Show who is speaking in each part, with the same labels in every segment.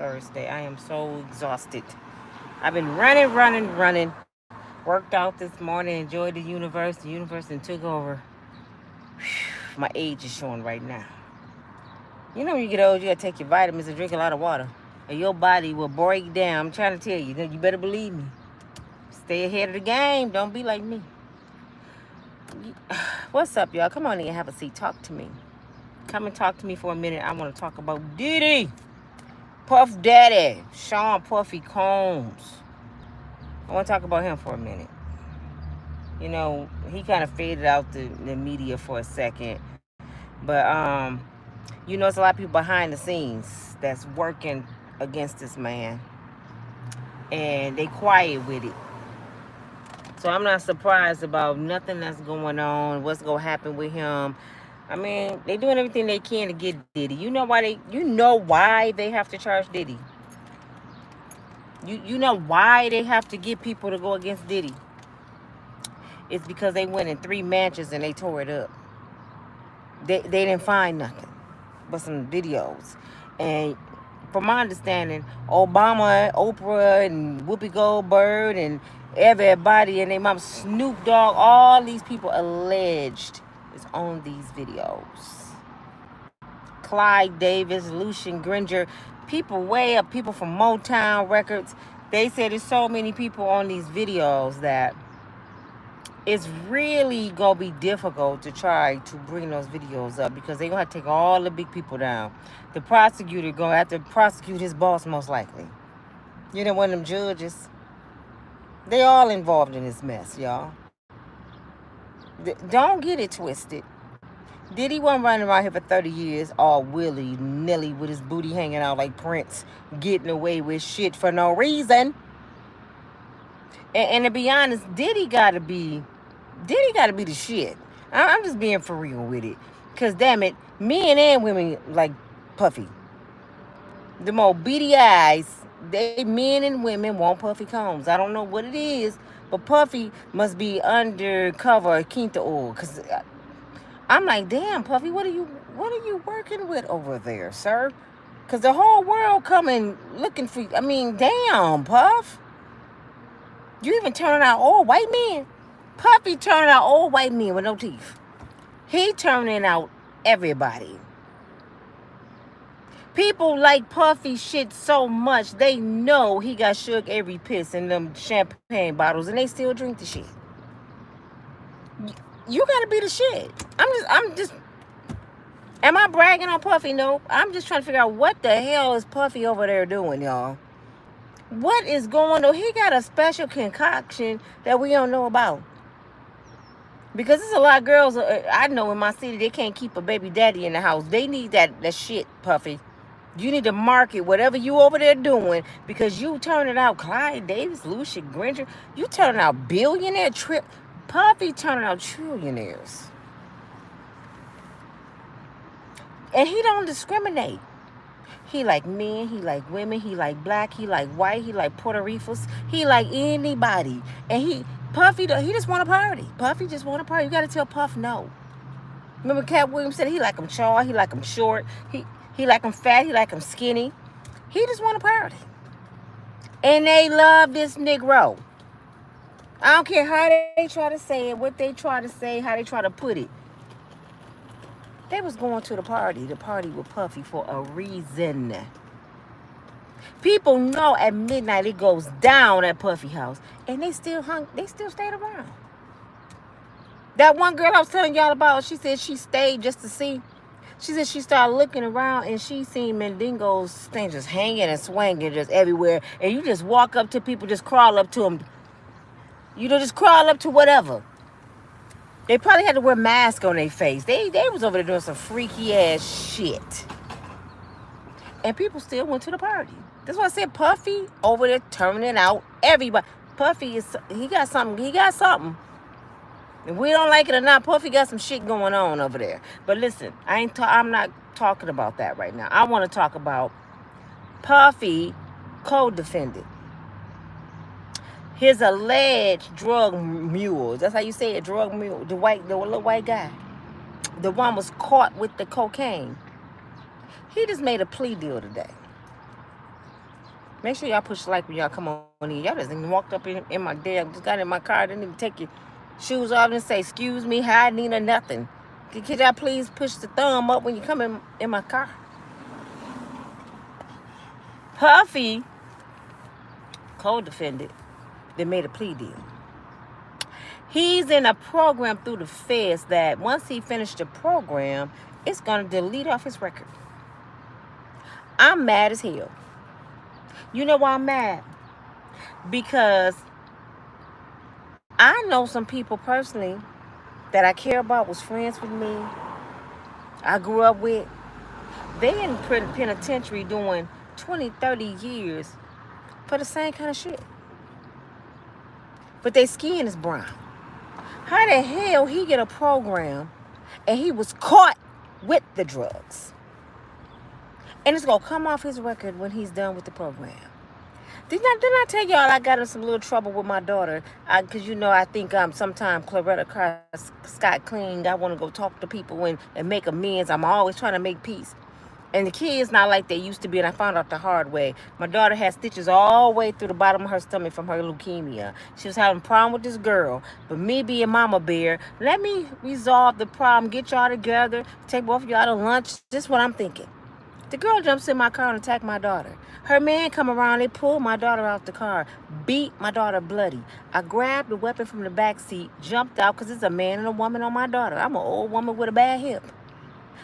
Speaker 1: Thursday. I am so exhausted. I've been running. Worked out this morning, enjoyed the universe. The universe and took over. My age is showing right now. You know when you get old, you gotta take your vitamins and drink a lot of water. And your body will break down. I'm trying to tell you, you better believe me. Stay ahead of the game. Don't be like me. What's up, y'all? Come on in and have a seat. Talk to me. Come and talk to me for a minute. I want to talk about Diddy. Puff Daddy. Sean Puffy Combs. I want to talk about him for a minute. You know, he kind of faded out the media for a second. But, you know, it's a lot of people behind the scenes that's working against this man. And they quiet with it. So I'm not surprised about nothing that's going on, what's going to happen with him. I mean, they doing everything they can to get Diddy. You know why they have to charge Diddy. You know why they have to get people to go against Diddy. It's because they went in 3 mansions and they tore it up. They didn't find nothing but some videos. And from my understanding, Obama, Oprah, and Whoopi Goldberg, and everybody and their mom, Snoop Dogg, all these people alleged is on these videos. Clyde Davis, Lucian Granger, people way up, people from Motown Records. They said there's so many people on these videos that it's really going to be difficult to try to bring those videos up because they're going to have to take all the big people down. The prosecutor going to have to prosecute his boss most likely. You know, one of them judges. They all involved in this mess, y'all. Don't get it twisted. Diddy wasn't running around here for 30 years all willy-nilly with his booty hanging out like Prince, getting away with shit for no reason. And to be honest, Diddy gotta be the shit. I'm just being for real with it. Because, damn it, men and women like Puffy. The more beady eyes, men and women want Puffy Combs. I don't know what it is, but Puffy must be undercover Quinta oil. Because I'm like, damn, Puffy, what are you working with over there, sir? Because the whole world coming looking for you. I mean, damn, Puff. You even turning out old white men. Puffy turning out old white men with no teeth. He turning out everybody. People like Puffy shit so much, they know he got shook every piss in them champagne bottles, and they still drink the shit. You gotta be the shit. Am I bragging on Puffy? Nope. I'm just trying to figure out what the hell is Puffy over there doing, y'all. What is going on? He got a special concoction that we don't know about. Because there's a lot of girls I know in my city, they can't keep a baby daddy in the house. They need that shit, Puffy. You need to market whatever you over there doing because you turning out Clyde Davis, Lucian Granger. You turning out billionaire trip. Puffy turning out trillionaires. And he don't discriminate. He like men, he like women, he like black, he like white, he like Puerto Ricans, he like anybody. And Puffy, he just want a party. Puffy just want a party. You got to tell Puff no. Remember Cat Williams said he like him tall, he like him short, he like him fat, he like him skinny. He just want a party. And they love this Negro. I don't care how they try to say it, what they try to say, how they try to put it. They was going to the party with Puffy for a reason. People know at midnight it goes down at Puffy house. And they still stayed around. That one girl I was telling y'all about, she said she stayed just to see. She said she started looking around and she seen Mandingo's thing just hanging and swinging just everywhere. And you just walk up to people, just crawl up to them. You know, just crawl up to whatever. They probably had to wear masks on their face. They was over there doing some freaky ass shit. And people still went to the party. That's why I said Puffy over there turning out everybody. Puffy he got something. If we don't like it or not, Puffy got some shit going on over there. But listen, I'm not talking about that right now. I want to talk about Puffy co-defendant. His alleged drug mule. That's how you say it, drug mule. The little white guy. The one was caught with the cocaine. He just made a plea deal today. Make sure y'all push like when y'all come on in. Y'all just walked up in my damn, just got in my car, didn't even take your shoes off and say, excuse me, hi, Nina, nothing. Could y'all please push the thumb up when you come in my car? Puffy, co-defendant, they made a plea deal. He's in a program through the feds that once he finished the program, it's going to delete off his record. I'm mad as hell. You know why I'm mad? Because I know some people personally that I care about, was friends with me, I grew up with. They in penitentiary doing 20, 30 years for the same kind of shit. But their skin is brown. How the hell he get a program and he was caught with the drugs? And it's going to come off his record when he's done with the program. Didn't I tell y'all I got in some little trouble with my daughter? Because, I think sometimes Claretta Scott clean. I want to go talk to people and make amends. I'm always trying to make peace. And the kids not like they used to be, and I found out the hard way. My daughter had stitches all the way through the bottom of her stomach from her leukemia. She was having a problem with this girl. But me being Mama Bear, let me resolve the problem, get y'all together, take both of y'all to lunch. This is what I'm thinking. The girl jumps in my car and attacked my daughter. Her man come around, they pulled my daughter out the car, beat my daughter bloody. I grabbed the weapon from the back seat, jumped out, because it's a man and a woman on my daughter. I'm an old woman with a bad hip.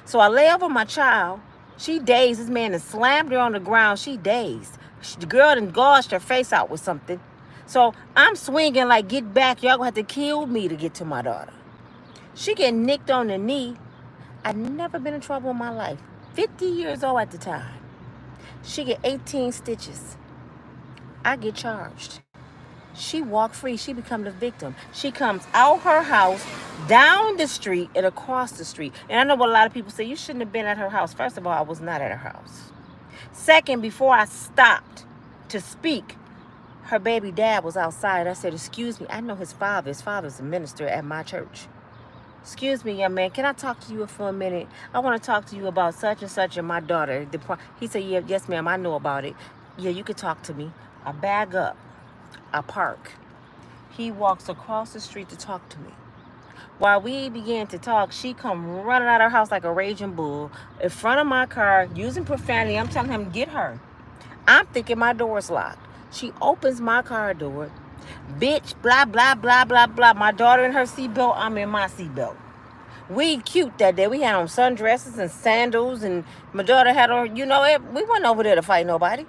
Speaker 1: So I lay over my child. She dazed. This man has slammed her on the ground. She dazed. The girl done gouged her face out with something. So I'm swinging like, get back. Y'all gonna have to kill me to get to my daughter. She getting nicked on the knee. I've never been in trouble in my life. 50 years old at the time. She get 18 stitches. I get charged. She walk free. She become the victim. She comes out her house, down the street, and across the street. And I know what a lot of people say, you shouldn't have been at her house. First of all, I was not at her house. Second, before I stopped to speak, her baby dad was outside. I said, excuse me, I know his father. His father's a minister at my church. Excuse me, young man, can I talk to you for a minute? I want to talk to you about such and such and my daughter. He said, yeah, yes, ma'am, I know about it. Yeah, you could talk to me. I bag up. I park. He walks across the street to talk to me. While we began to talk, she come running out of her house like a raging bull in front of my car, using profanity. I'm telling him, get her. I'm thinking my door's locked. She opens my car door. Bitch, blah, blah, blah, blah, blah. My daughter in her seatbelt, I'm in my seatbelt. We cute that day. We had on sundresses and sandals, and my daughter had on, we wasn't over there to fight nobody.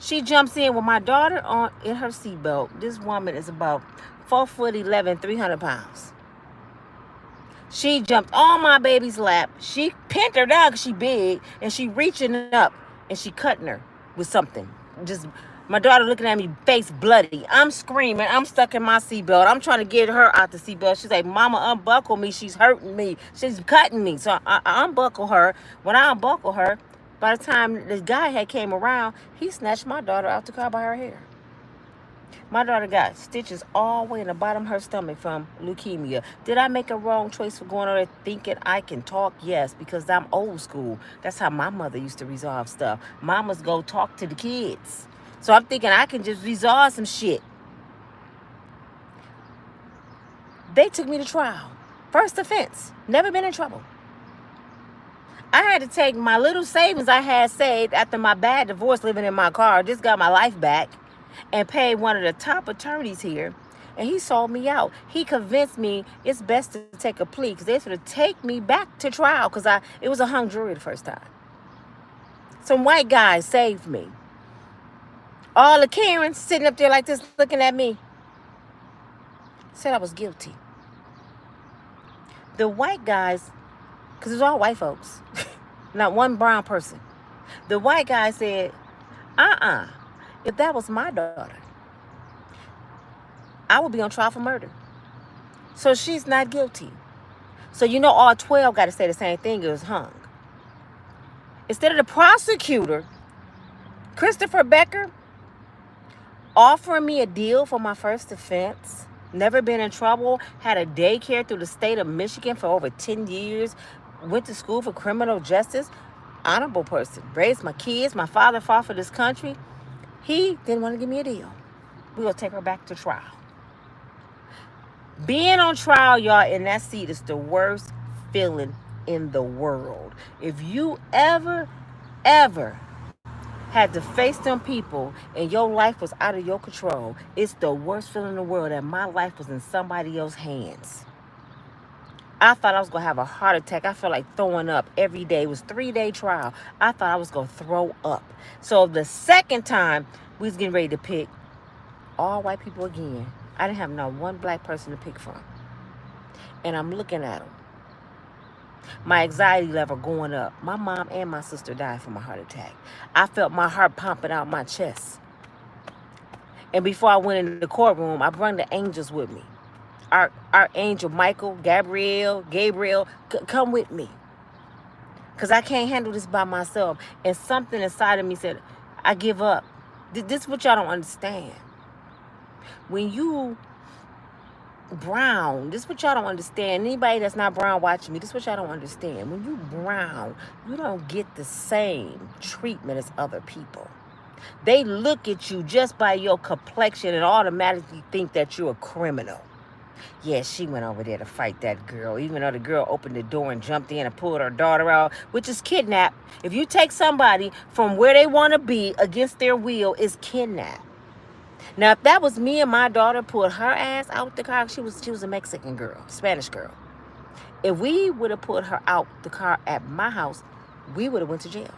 Speaker 1: She jumps in with my daughter in her seatbelt. This woman is about 4'11", 300 pounds. She jumped on my baby's lap. She pinned her down because she big, and she reaching up, and she cutting her with something. Just my daughter looking at me, face bloody. I'm screaming. I'm stuck in my seatbelt. I'm trying to get her out the seatbelt. She's like, Mama, unbuckle me. She's hurting me. She's cutting me. So I unbuckle her. When I unbuckle her, by the time the guy had came around, he snatched my daughter out the car by her hair. My daughter got stitches all the way in the bottom of her stomach from leukemia. Did I make a wrong choice for going over there thinking I can talk? Yes, because I'm old school. That's how my mother used to resolve stuff. Mamas go talk to the kids. So I'm thinking I can just resolve some shit. They took me to trial. First offense. Never been in trouble. I had to take my little savings I had saved after my bad divorce living in my car. Just got my life back. And paid one of the top attorneys here. And he sold me out. He convinced me it's best to take a plea because they sort of take me back to trial because it was a hung jury the first time. Some white guy saved me. All the Karens sitting up there like this looking at me said I was guilty. The white guys, because it was all white folks, not one brown person. The white guy said, if that was my daughter, I would be on trial for murder. So she's not guilty. So all 12 got to say the same thing. It was hung. Instead of the prosecutor, Christopher Becker, offering me a deal for my first offense, never been in trouble, had a daycare through the state of Michigan for over 10 years, went to school for criminal justice. honorable person. Raised my kids. My father fought for this country. He didn't want to give me a deal. We're going to take her back to trial. Being on trial, y'all, in that seat is the worst feeling in the world. If you ever had to face them people and your life was out of your control, it's the worst feeling in the world that my life was in somebody else's hands. I thought I was going to have a heart attack. I felt like throwing up every day. It was 3-day trial. I thought I was going to throw up. So the second time we was getting ready to pick, all white people again. I didn't have not one black person to pick from. And I'm looking at them. My anxiety level going up. My mom and my sister died from a heart attack. I felt my heart pumping out my chest. And before I went into the courtroom, I brought the angels with me. Our angel Michael, Gabriel, come with me. Because I can't handle this by myself. And something inside of me said, I give up. This is what y'all don't understand. When you brown, this is what y'all don't understand. Anybody that's not brown watching me, this is what y'all don't understand. When you brown, you don't get the same treatment as other people. They look at you just by your complexion and automatically think that you're a criminal. Yeah, she went over there to fight that girl, even though the girl opened the door and jumped in and pulled her daughter out, which is kidnap. If you take somebody from where they want to be against their will, it's kidnap. Now, if that was me and my daughter pulled her ass out the car, she was a Mexican girl, Spanish girl. If we would have put her out the car at my house, we would have went to jail.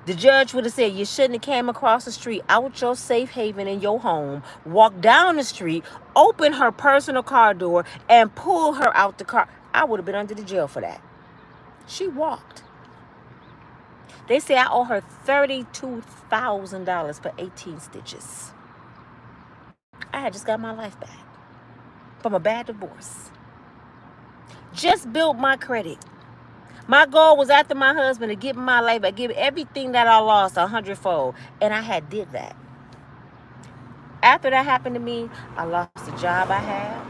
Speaker 1: The judge would have said, you shouldn't have came across the street out your safe haven in your home, walked down the street, opened her personal car door, and pulled her out the car. I would have been under the jail for that. She walked. They say I owe her $32,000 for 18 stitches. I had just got my life back from a bad divorce. Just built my credit. My goal was after my husband to give my life back, give everything that I lost 100-fold. And I had did that. After that happened to me, I lost the job I had.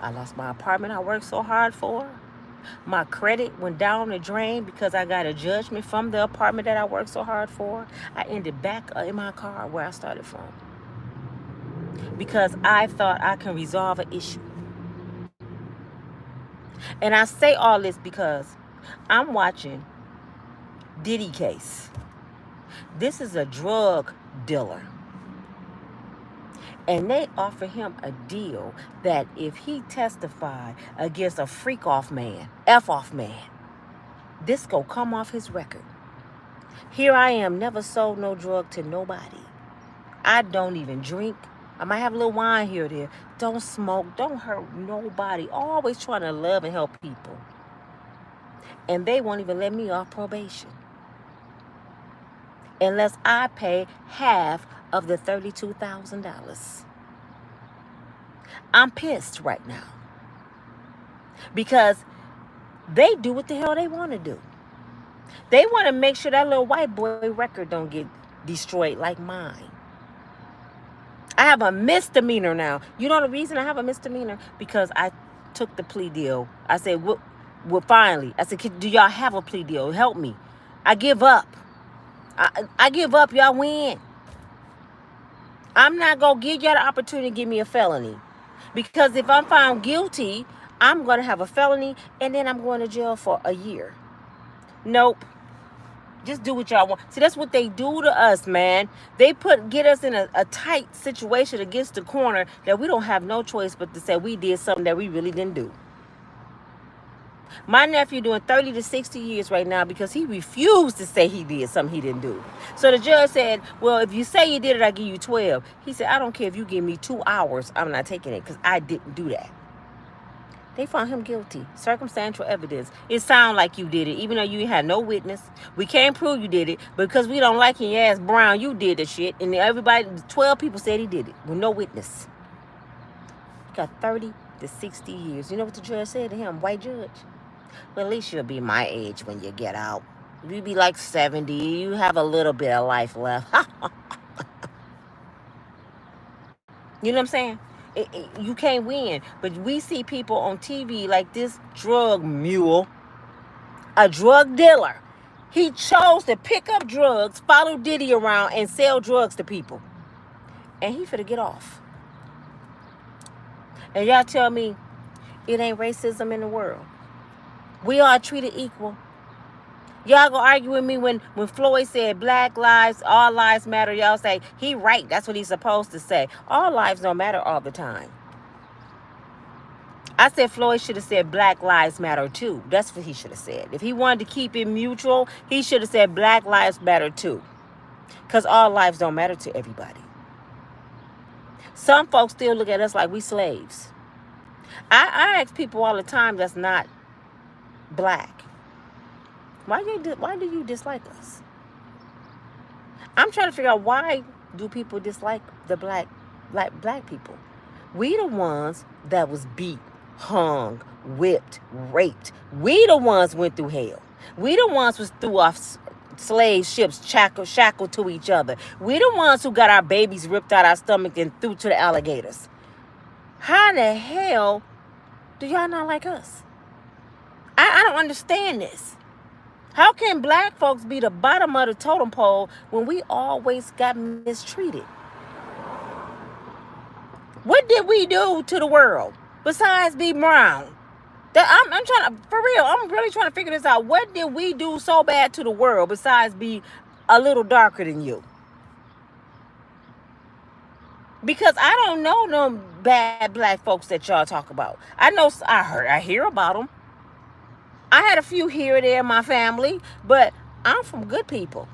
Speaker 1: I lost my apartment I worked so hard for. My credit went down the drain because I got a judgment from the apartment that I worked so hard for. I ended back in my car where I started from. Because I thought I can resolve an issue. And I say all this because I'm watching Diddy case. This is a drug dealer. And they offer him a deal that if he testified against a freak-off man, F-off man, this go come off his record. Here I am, never sold no drug to nobody. I don't even drink. I might have a little wine here or there. Don't smoke. Don't hurt nobody. Always trying to love and help people. And they won't even let me off probation unless I pay half of the $32,000. I'm pissed right now because they do what the hell they want to do. They want to make sure that little white boy record don't get destroyed like mine. I have a misdemeanor now. You know the reason I have a misdemeanor? Because I took the plea deal. I said, well, finally. I said, do y'all have a plea deal? Help me. I give up. I give up. Y'all win. I'm not going to give y'all the opportunity to give me a felony. Because if I'm found guilty, I'm going to have a felony and then I'm going to jail for a year. Nope. Just do what y'all want. See, that's what they do to us, man. They get us in a tight situation against the corner that we don't have no choice but to say we did something that we really didn't do. My nephew doing 30 to 60 years right now because he refused to say he did something he didn't do. So the judge said, well, if you say you did it, I give you 12. He said, I don't care if you give me 2 hours. I'm not taking it because I didn't do that. They found him guilty. Circumstantial evidence. It sounds like you did it, even though you had no witness. We can't prove you did it, because we don't like your ass brown, you did the shit. And everybody, 12 people said he did it with no witness. He got 30 to 60 years. You know what the judge said to him? White judge. Well, at least you'll be my age when you get out. You be like 70. You have a little bit of life left. You know what I'm saying? You can't win. But we see people on TV like this drug mule, a drug dealer. He chose to pick up drugs, follow Diddy around, and sell drugs to people. And he finna get off. And y'all tell me it ain't racism in the world. We are treated equal. Y'all gonna argue with me when Floyd said black lives, all lives matter. Y'all say, he right. That's what he's supposed to say. All lives don't matter all the time. I said Floyd should have said black lives matter too. That's what he should have said. If he wanted to keep it mutual, he should have said black lives matter too. Because all lives don't matter to everybody. Some folks still look at us like we slaves. I ask people all the time that's not black, why do you dislike us? I'm trying to figure out, why do people dislike the black people? We the ones that was beat, hung, whipped, raped. We the ones went through hell. We the ones was threw off slave ships, shackled to each other. We the ones who got our babies ripped out our stomach and threw to the alligators. How in the hell do y'all not like us? I don't understand this. How can black folks be the bottom of the totem pole when we always got mistreated? What did we do to the world besides be brown? I'm trying to, for real, I'm really trying to figure this out. What did we do so bad to the world besides be a little darker than you? Because I don't know no bad black folks that y'all talk about. I hear about them. I had a few here and there in my family, but I'm from good people.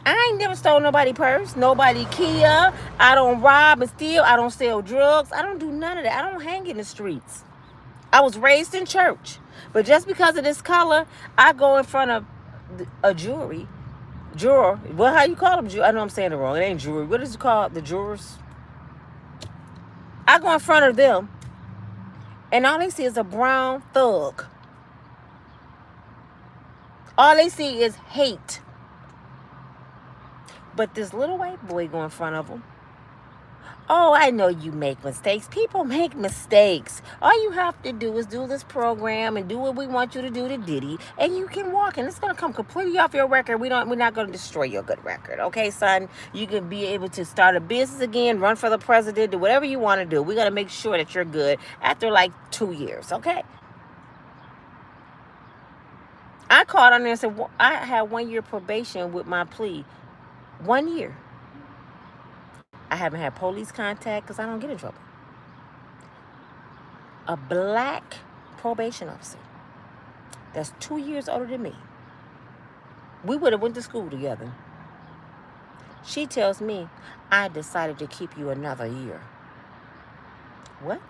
Speaker 1: I ain't never stole nobody purse, nobody Kia. I don't rob and steal. I don't sell drugs. I don't do none of that. I don't hang in the streets. I was raised in church. But just because of this color, I go in front of a juror. Well, how you call them? I know I'm saying it wrong. It ain't jury. What is it called? The jurors? I go in front of them, and all they see is a brown thug. All they see is hate. But this little white boy go in front of them. Oh, I know you make mistakes. People make mistakes. All you have to do is do this program and do what we want you to do to Diddy, and you can walk, and it's going to come completely off your record. We're not going to destroy your good record. Okay, son? You can be able to start a business again, run for the president, do whatever you want to do. We're going to make sure that you're good after like 2 years, okay? I called on there and said, well, I had 1 year probation with my plea. 1 year. I haven't had police contact because I don't get in trouble. A black probation officer that's 2 years older than me. We would have went to school together. She tells me, I decided to keep you another year. What?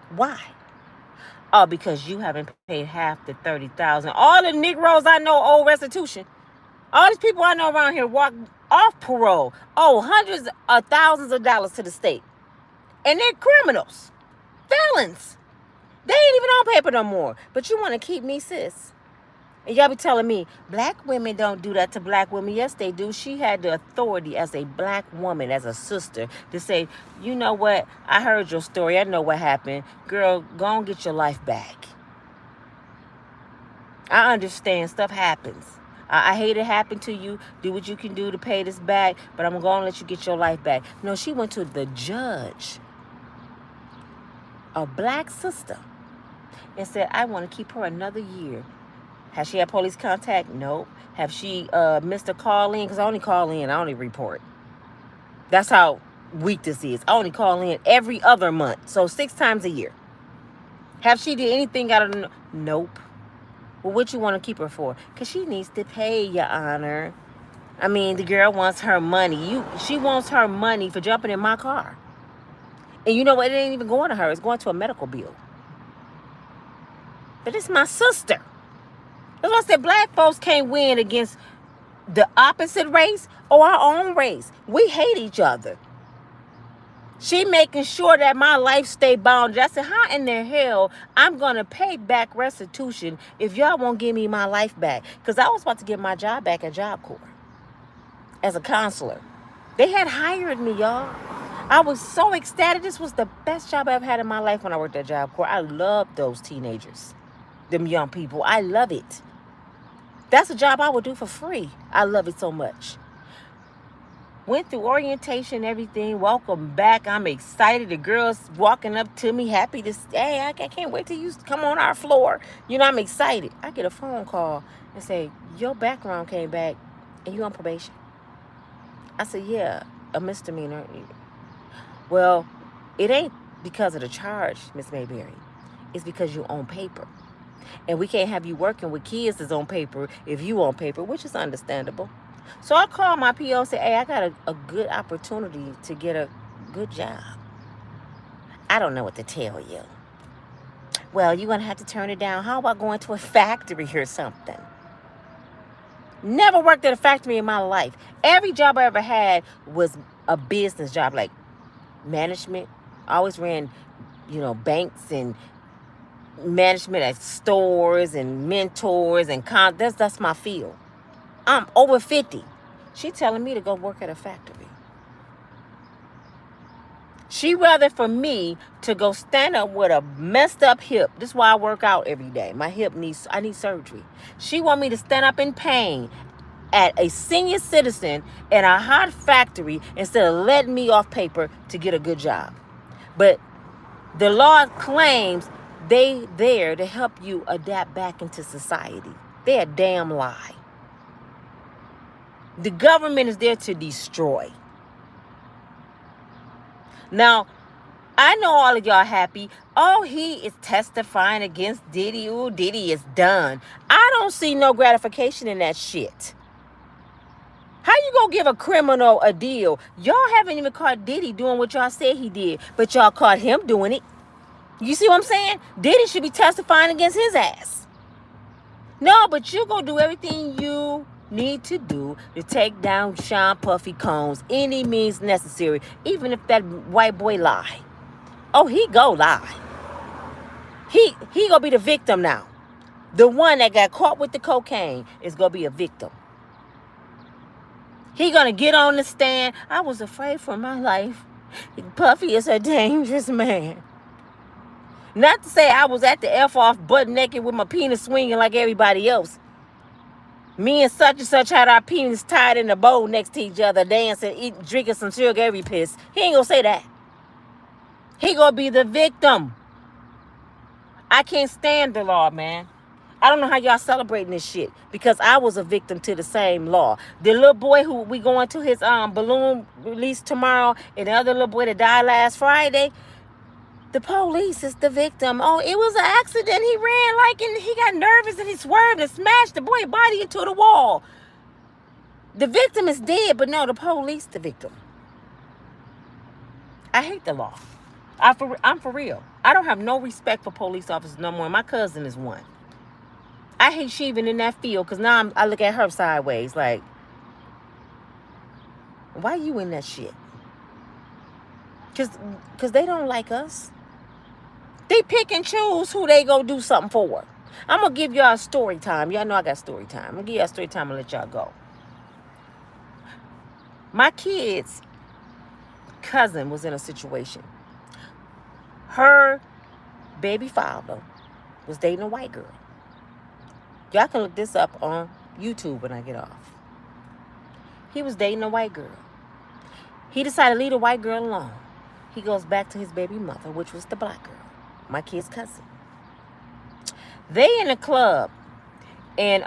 Speaker 1: Why? Oh, because you haven't paid half the $30,000. All the Negroes I know owe restitution. All these people I know around here walk off parole, owe hundreds of thousands of dollars to the state. And they're criminals, felons. They ain't even on paper no more. But you want to keep me, sis. And y'all be telling me, black women don't do that to black women. Yes, they do. She had the authority as a black woman, as a sister, to say, you know what? I heard your story. I know what happened. Girl, go and get your life back. I understand. Stuff happens. I hate it happened to you. Do what you can do to pay this back, but I'm going to let you get your life back. No, she went to the judge, a black sister, and said, I want to keep her another year. Has she had police contact? Nope. Have she missed a call in? Because I only call in. I only report. That's how weak this is. I only call in every other month. So 6 times a year. Have she did anything out of the... Nope. Well, what you want to keep her for? Because she needs to pay, Your Honor. I mean, the girl wants her money. She wants her money for jumping in my car. And you know what? It ain't even going to her. It's going to a medical bill. But it's my sister. That's why I said black folks can't win against the opposite race or our own race. We hate each other. She making sure that my life stay bounded. I said, how in the hell I'm going to pay back restitution if y'all won't give me my life back? Because I was about to get my job back at Job Corps as a counselor. They had hired me, y'all. I was so ecstatic. This was the best job I ever had in my life when I worked at Job Corps. I love those teenagers, them young people. I love it. That's a job I would do for free. I love it so much. Went through orientation, everything. Welcome back. I'm excited. The girls walking up to me, happy to stay. I can't wait till you come on our floor. You know, I'm excited. I get a phone call and say, your background came back and you on probation. I said, yeah, a misdemeanor. Well, it ain't because of the charge, Miss Mayberry. It's because you own paper. And we can't have you working with kids that's on paper if you on paper, which is understandable. So I called my PO and said, hey, I got a good opportunity to get a good job. I don't know what to tell you. Well, you're going to have to turn it down. How about going to a factory or something? Never worked at a factory in my life. Every job I ever had was a business job, like management. I always ran, banks and management at stores and mentors and that's my field. I'm over 50. She telling me to go work at a factory. She rather for me to go stand up with a messed up hip. This is why I work out every day. My hip I need surgery. She want me to stand up in pain at a senior citizen in a hot factory instead of letting me off paper to get a good job. But the law claims they there to help you adapt back into society. They're a damn lie. The government is there to destroy. Now, I know all of y'all happy. Oh, he is testifying against Diddy. Ooh, Diddy is done. I don't see no gratification in that shit. How you gonna give a criminal a deal? Y'all haven't even caught Diddy doing what y'all said he did, but y'all caught him doing it. You see what I'm saying? Diddy should be testifying against his ass. No, but you gonna do everything you need to do to take down Sean Puffy Combs any means necessary, even if that white boy lie. Oh, he go lie. He gonna be the victim now. The one that got caught with the cocaine is gonna be a victim. He gonna get on the stand. I was afraid for my life. Puffy is a dangerous man. Not to say I was at the F off butt naked with my penis swinging like everybody else. Me and such had our penis tied in a bowl next to each other, dancing, drinking some sugar every piss. He ain't gonna say that. He gonna be the victim. I can't stand the law, man. I don't know how y'all celebrating this shit because I was a victim to the same law. The little boy who we going to his balloon release tomorrow, and the other little boy that died last Friday, the police is the victim. Oh, it was an accident. He ran and he got nervous and he swerved and smashed the boy's body into the wall. The victim is dead, but no, the police the victim. I hate the law. I'm for real. I don't have no respect for police officers no more. My cousin is one. I hate she even in that field because now I look at her sideways like, why you in that shit? Because they don't like us. They pick and choose who they go do something for. I'm going to give y'all a story time. Y'all know I got story time. I'm going to give y'all a story time and let y'all go. My kid's cousin was in a situation. Her baby father was dating a white girl. Y'all can look this up on YouTube when I get off. He was dating a white girl. He decided to leave the white girl alone. He goes back to his baby mother, which was the black girl, my kid's cousin. They in a club, and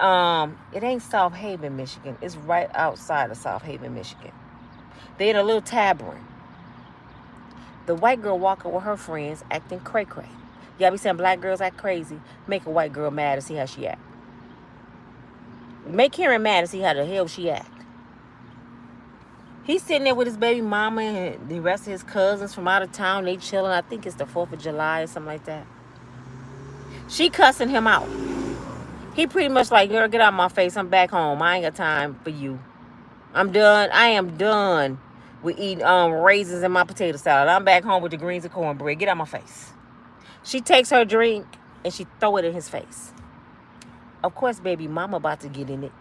Speaker 1: it ain't South Haven, Michigan. It's right outside of South Haven, Michigan. They in a little tavern. The white girl walking with her friends, acting cray-cray. Y'all be saying black girls act crazy. Make a white girl mad and see how she act. Make Karen mad and see how the hell she act. He's sitting there with his baby mama and the rest of his cousins from out of town. They chilling. I think it's the 4th of July or something like that. She cussing him out. He pretty much like, girl, get out of my face. I'm back home. I ain't got time for you. I'm done. I am done with eating raisins in my potato salad. I'm back home with the greens and cornbread. Get out of my face. She takes her drink and she throw it in his face. Of course, baby mama about to get in it.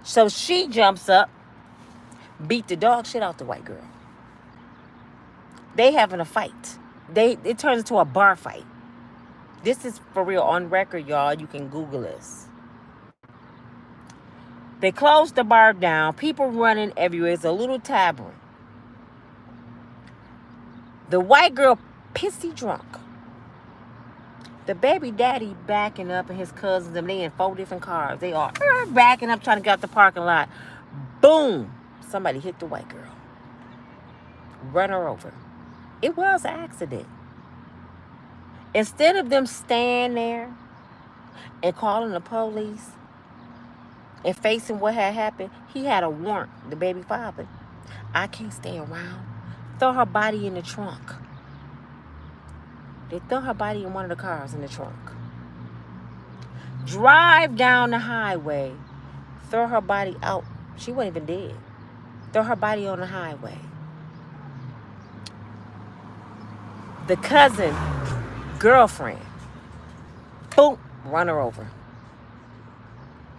Speaker 1: So she jumps up, beat the dog shit out the white girl. They having a fight. It turns into a bar fight. This is for real on record, y'all. You can Google this. They closed the bar down. People running everywhere. It's a little tavern. The white girl pissy drunk. The baby daddy backing up and his cousins, and they in 4 different cars. They are backing up trying to get out the parking lot. Boom. Somebody hit the white girl. Run her over. It was an accident. Instead of them staying there and calling the police and facing what had happened, he had a warrant, the baby father. I can't stay around. Throw her body in the trunk. They throw her body in one of the cars in the trunk. Drive down the highway. Throw her body out. She wasn't even dead. Throw her body on the highway. The cousin, girlfriend, boop, run her over.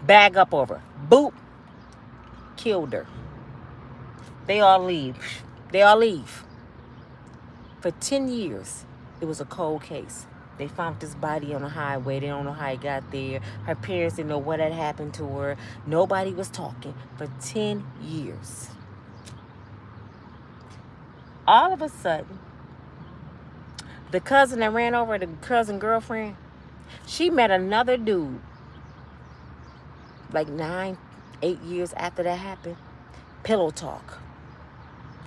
Speaker 1: Bag up over. Boop, killed her. They all leave. They all leave. For 10 years, it was a cold case. They found this body on the highway. They don't know how it got there. Her parents didn't know what had happened to her. Nobody was talking for 10 years. All of a sudden, the cousin that ran over the cousin girlfriend, she met another dude like 9, 8 years after that happened. Pillow talk.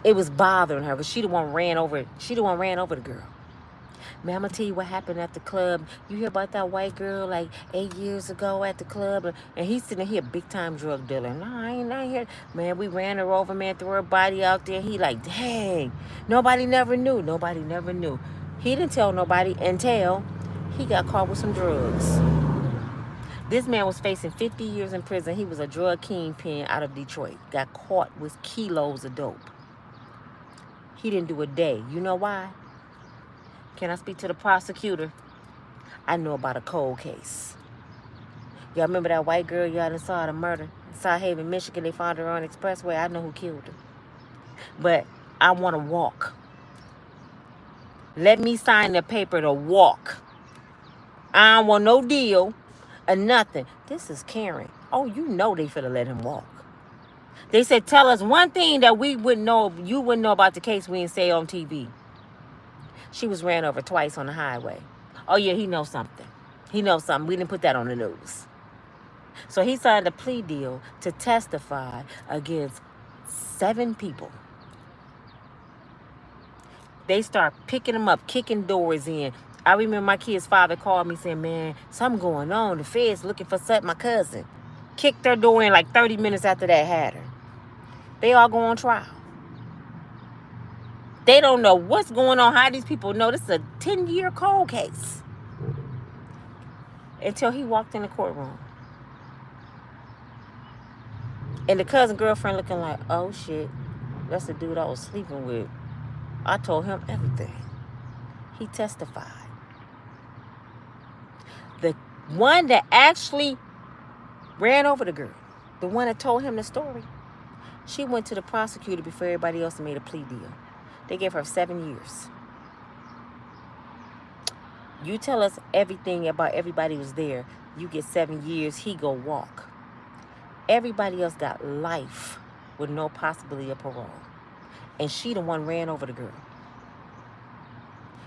Speaker 1: It was bothering her because she the one ran over the girl. Man, I'm going to tell you what happened at the club. You hear about that white girl like 8 years ago at the club? And he's sitting here, big time drug dealer. No, I ain't here. Man, we ran her over, man, threw her body out there. He like, dang. Nobody never knew. Nobody never knew. He didn't tell nobody until he got caught with some drugs. This man was facing 50 years in prison. He was a drug kingpin out of Detroit. Got caught with kilos of dope. He didn't do a day. You know why? Can I speak to the prosecutor? I know about a cold case. Y'all remember that white girl y'all done saw the murder? In South Haven, Michigan. They found her on the expressway. I know who killed her. But I want to walk. Let me sign the paper to walk. I don't want no deal or nothing. This is Karen. Oh, you know they finna let him walk. They said, tell us one thing that we wouldn't know, you wouldn't know about the case we didn't say on TV. She was ran over twice on the highway. Oh, yeah, he knows something. He knows something. We didn't put that on the news. So he signed a plea deal to testify against 7 people. They start picking him up, kicking doors in. I remember my kid's father called me saying, man, something going on. The feds looking for something, my cousin. Kicked their door in like 30 minutes after that had her. They all go on trial. They don't know what's going on, how these people know. This is a 10-year cold case. Until he walked in the courtroom. And the cousin girlfriend looking like, oh shit, that's the dude I was sleeping with. I told him everything. He testified. The one that actually ran over the girl, the one that told him the story, she went to the prosecutor before everybody else made a plea deal. They gave her 7 years. You tell us everything about everybody who's there. You get 7 years, he go walk. Everybody else got life with no possibility of parole. And she the one ran over the girl.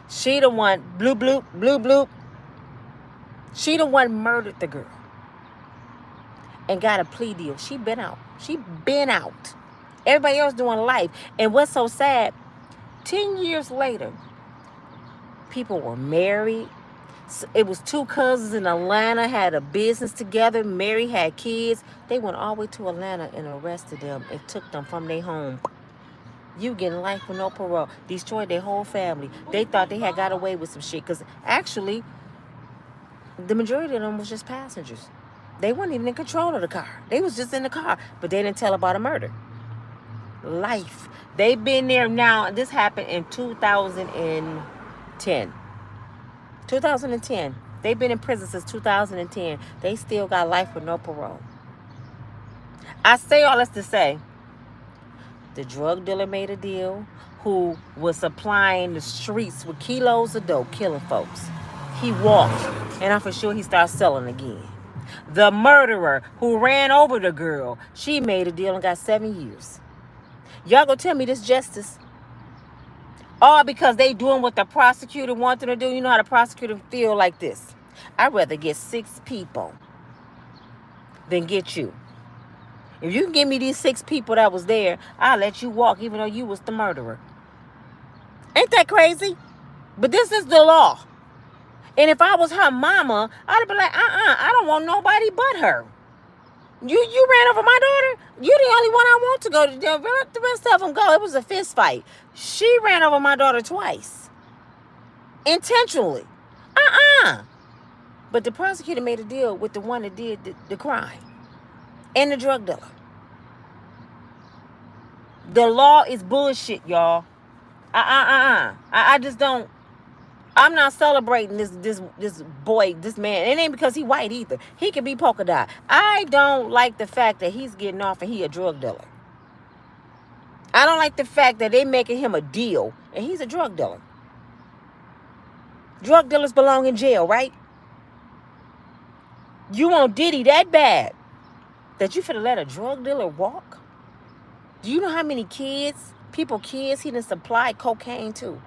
Speaker 1: She the one, bloop, bloop, bloop, bloop. She the one murdered the girl. And got a plea deal. She been out. She been out. Everybody else doing life. And what's so sad, 10 years later, people were married. It was 2 cousins in Atlanta, had a business together. Mary had kids. They went all the way to Atlanta and arrested them and took them from their home. You getting life with no parole. Destroyed their whole family. They thought they had got away with some shit. Because actually, the majority of them was just passengers. They weren't even in control of the car. They was just in the car. But they didn't tell about a murder. Life. They've been there now. This happened in 2010. 2010. They've been in prison since 2010. They still got life with no parole. I say all this to say, the drug dealer made a deal who was supplying the streets with kilos of dope, killing folks. He walked, and I'm for sure he started selling again. The murderer who ran over the girl, she made a deal and got 7 years. Y'all gonna tell me this justice? All because they doing what the prosecutor wanted to do. You know how the prosecutor feel like this. I'd rather get 6 people than get you. If you can give me these 6 people that was there, I'll let you walk even though you was the murderer. Ain't that crazy? But this is the law. And if I was her mama, I'd be like, I don't want nobody but her. You ran over my daughter? You the only one I want to go to jail. Let the rest of them go. It was a fist fight. She ran over my daughter twice. Intentionally. But the prosecutor made a deal with the one that did the crime. And the drug dealer. The law is bullshit, y'all. I just don't. I'm not celebrating this boy, this man. It ain't because he white either. He can be polka dot. I don't like the fact that he's getting off and he a drug dealer. I don't like the fact that they making him a deal and he's a drug dealer. Drug dealers belong in jail, right? You want Diddy that bad that you finna let a drug dealer walk? Do you know how many kids he done supplied cocaine to?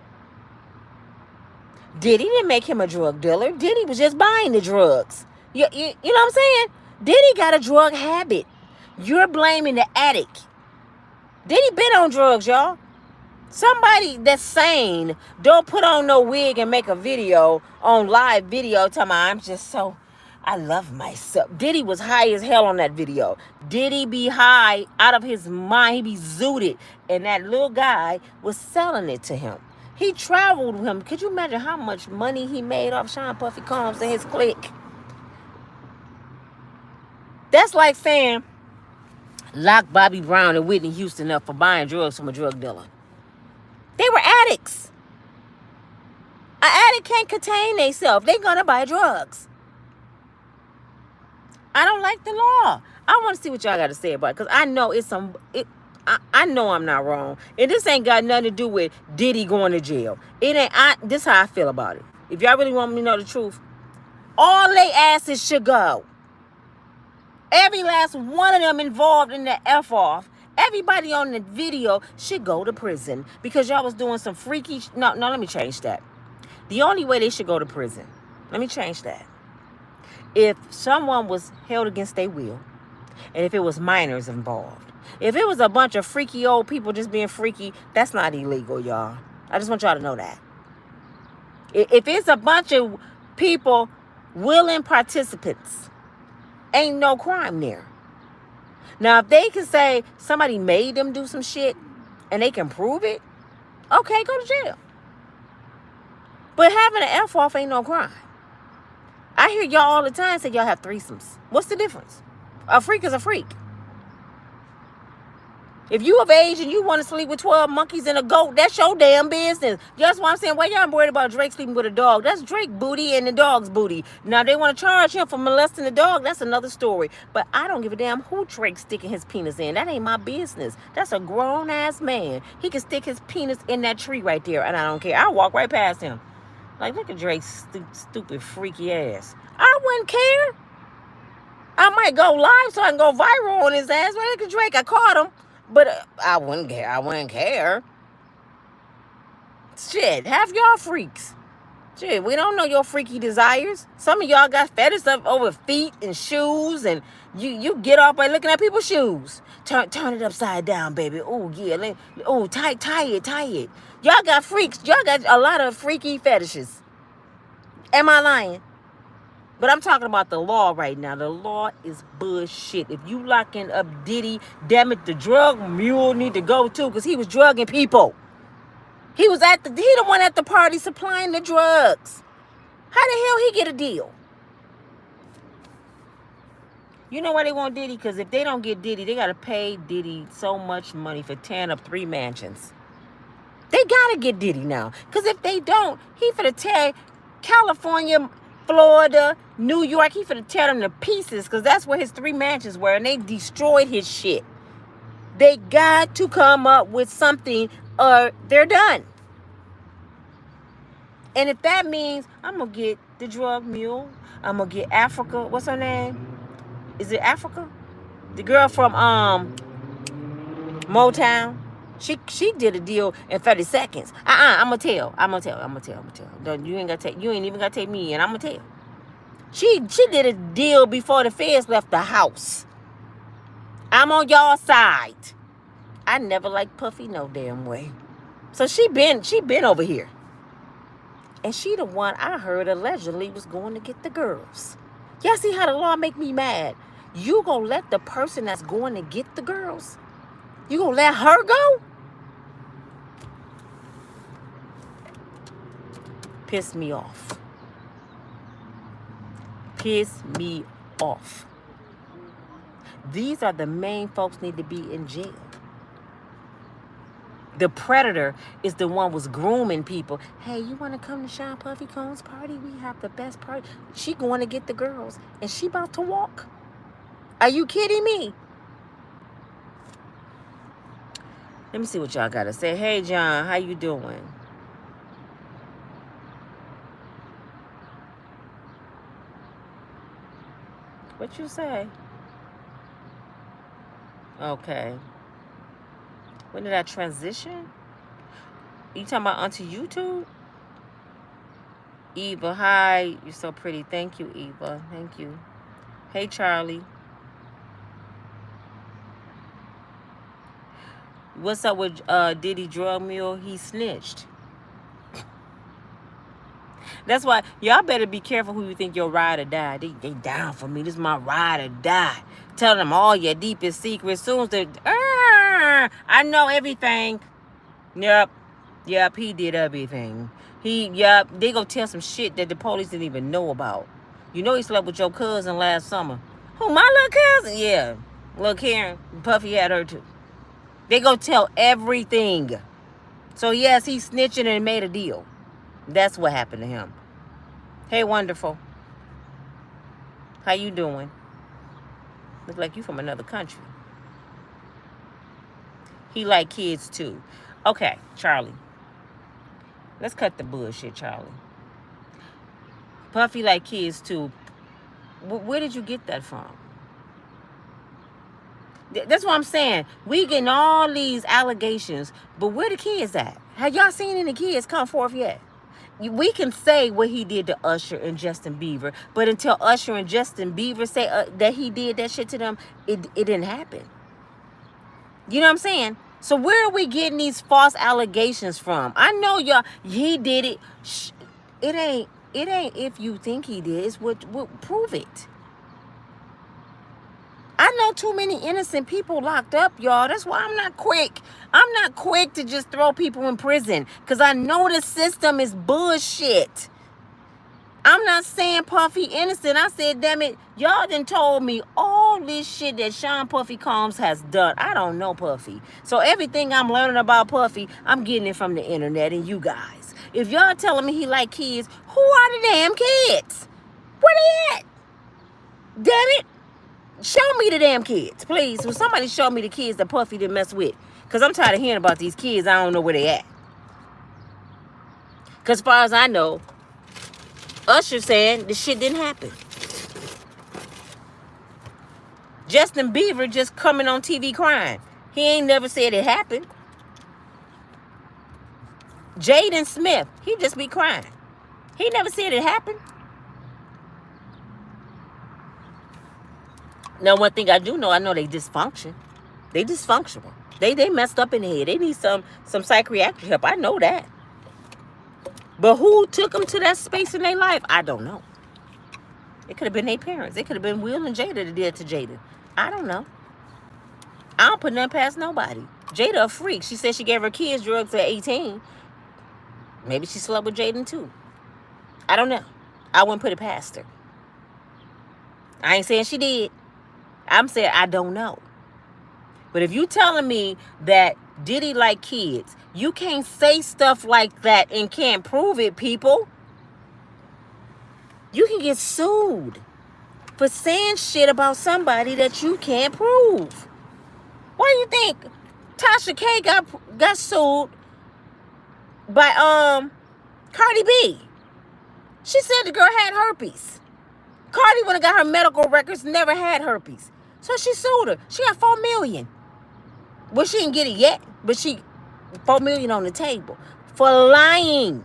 Speaker 1: Diddy didn't make him a drug dealer. Diddy was just buying the drugs. You know what I'm saying? Diddy got a drug habit. You're blaming the addict. Diddy been on drugs, y'all. Somebody that's sane don't put on no wig and make a video on live video talking about I love myself. Diddy was high as hell on that video. Diddy be high out of his mind. He be zooted. And that little guy was selling it to him. He traveled with him. Could you imagine how much money he made off Sean Puffy Combs and his clique? That's like saying lock Bobby Brown and Whitney Houston up for buying drugs from a drug dealer. They were addicts. An addict can't contain themselves. They're going to buy drugs. I don't like the law. I want to see what y'all got to say about it because I know I know I'm not wrong. And this ain't got nothing to do with Diddy going to jail. It ain't. This is how I feel about it. If y'all really want me to know the truth, all they asses should go. Every last one of them involved in the F-off, everybody on the video should go to prison because y'all was doing some freaky... No, let me change that. The only way they should go to prison, let me change that. If someone was held against their will, and if it was minors involved, if it was a bunch of freaky old people just being freaky, that's not illegal, y'all. I just want y'all to know that. If it's a bunch of people, willing participants, ain't no crime there. Now, if they can say somebody made them do some shit and they can prove it, okay, go to jail. But having an F-off ain't no crime. I hear y'all all the time say y'all have threesomes. What's the difference? A freak is a freak. If you of age and you want to sleep with 12 monkeys and a goat, that's your damn business. That's why I'm saying, why y'all worried about Drake sleeping with a dog? That's Drake booty and the dog's booty. Now, they want to charge him for molesting the dog. That's another story. But I don't give a damn who Drake's sticking his penis in. That ain't my business. That's a grown-ass man. He can stick his penis in that tree right there, and I don't care. I'll walk right past him. Like, look at Drake's stupid, freaky ass. I wouldn't care. I might go live so I can go viral on his ass. Well, look at Drake. I caught him. But I wouldn't care. I wouldn't care. Shit, half y'all freaks. Shit, we don't know your freaky desires. Some of y'all got fetish up over feet and shoes, and you get off by looking at people's shoes. Turn it upside down, baby. Oh yeah. Oh, tie it. Y'all got freaks. Y'all got a lot of freaky fetishes. Am I lying? But I'm talking about the law right now. The law is bullshit. If you locking up Diddy, damn it, the drug mule need to go too, because he was drugging people. He the one at the party supplying the drugs. How the hell he get a deal? You know why they want Diddy? Because if they don't get Diddy, they got to pay Diddy so much money for tearing up 3 mansions. They got to get Diddy now. Because if they don't, he finna tear California, Florida, New York, he finna tear them to pieces because that's where his 3 mansions were, and they destroyed his shit. They got to come up with something or they're done. And if that means I'm going to get the drug mule, I'm going to get Africa, what's her name? Is it Africa? The girl from Motown. She did a deal in 30 seconds. I'm gonna tell. Don't, you ain't even gotta take me in. I'm gonna tell. She did a deal before the feds left the house. I'm on y'all side. I never liked Puffy no damn way. So she been over here. And she the one I heard allegedly was going to get the girls. Y'all see how the law make me mad? You gonna let the person that's going to get the girls, you gonna let her go? Piss me off. Piss me off. These are the main folks need to be in jail. The predator is the one was grooming people. Hey, you want to come to Sean Puffy Combs' party? We have the best party. She going to get the girls, and she about to walk. Are you kidding me? Let me see what y'all got to say. Hey, John, how you doing? What you say? Okay. When did I transition? You talking about onto YouTube? Eva, hi. You're so pretty. Thank you, Eva. Thank you. Hey, Charlie. What's up with Diddy drug mule? He snitched. That's why y'all better be careful who you think your ride or die. They down for me. This is my ride or die. Tell them all your deepest secrets. Soon as they, I know everything. Yep, he did everything. They gonna tell some shit that the police didn't even know about. You know he slept with your cousin last summer. Who, my little cousin? Yeah, little Karen. Puffy had her too. They gonna tell everything. So yes, he snitching and made a deal. That's what happened to him. Hey, wonderful. How you doing? Look like you from another country. He like kids too. Okay, Charlie. Let's cut the bullshit, Charlie. Puffy like kids too. Where did you get that from? That's what I'm saying. We getting all these allegations, but where the kids at? Have y'all seen any kids come forth yet? We can say what he did to Usher and Justin Bieber, but until Usher and Justin Bieber say that he did that shit to them, it didn't happen. You know what I'm saying? So where are we getting these false allegations from? I know y'all, he did it. It ain't if you think he did. It's what prove it. I know too many innocent people locked up, y'all. That's why I'm not quick. I'm not quick to just throw people in prison because I know the system is bullshit. I'm not saying Puffy innocent. I said, damn it, y'all done told me all this shit that Sean Puffy Combs has done. I don't know Puffy. So everything I'm learning about Puffy, I'm getting it from the internet and you guys. If y'all telling me he like kids, who are the damn kids? Where they at? Damn it. Show me the damn kids, please. Will somebody show me the kids that Puffy didn't mess with? Because I'm tired of hearing about these kids. I don't know where they at. Because as far as I know, Usher saying this shit didn't happen. Justin Bieber just coming on TV crying. He ain't never said it happened. Jaden Smith, he just be crying. He never said it happened. Now, one thing I do know, I know they dysfunction. They dysfunctional. They messed up in the head. They need some psychiatric help. I know that. But who took them to that space in their life? I don't know. It could have been their parents. It could have been Will and Jada that did to Jada. I don't know. I don't put nothing past nobody. Jada a freak. She said she gave her kids drugs at 18. Maybe she slept with Jaden too. I don't know. I wouldn't put it past her. I ain't saying she did. I'm saying I don't know. But if you telling me that Diddy like kids, you can't say stuff like that and can't prove it, people. You can get sued for saying shit about somebody that you can't prove. Why do you think Tasha K got sued by Cardi B? She said the girl had herpes. Cardi went and got her medical records, never had herpes. So she sued her. She got $4 million. Well, she didn't get it yet, but she $4 million on the table for lying.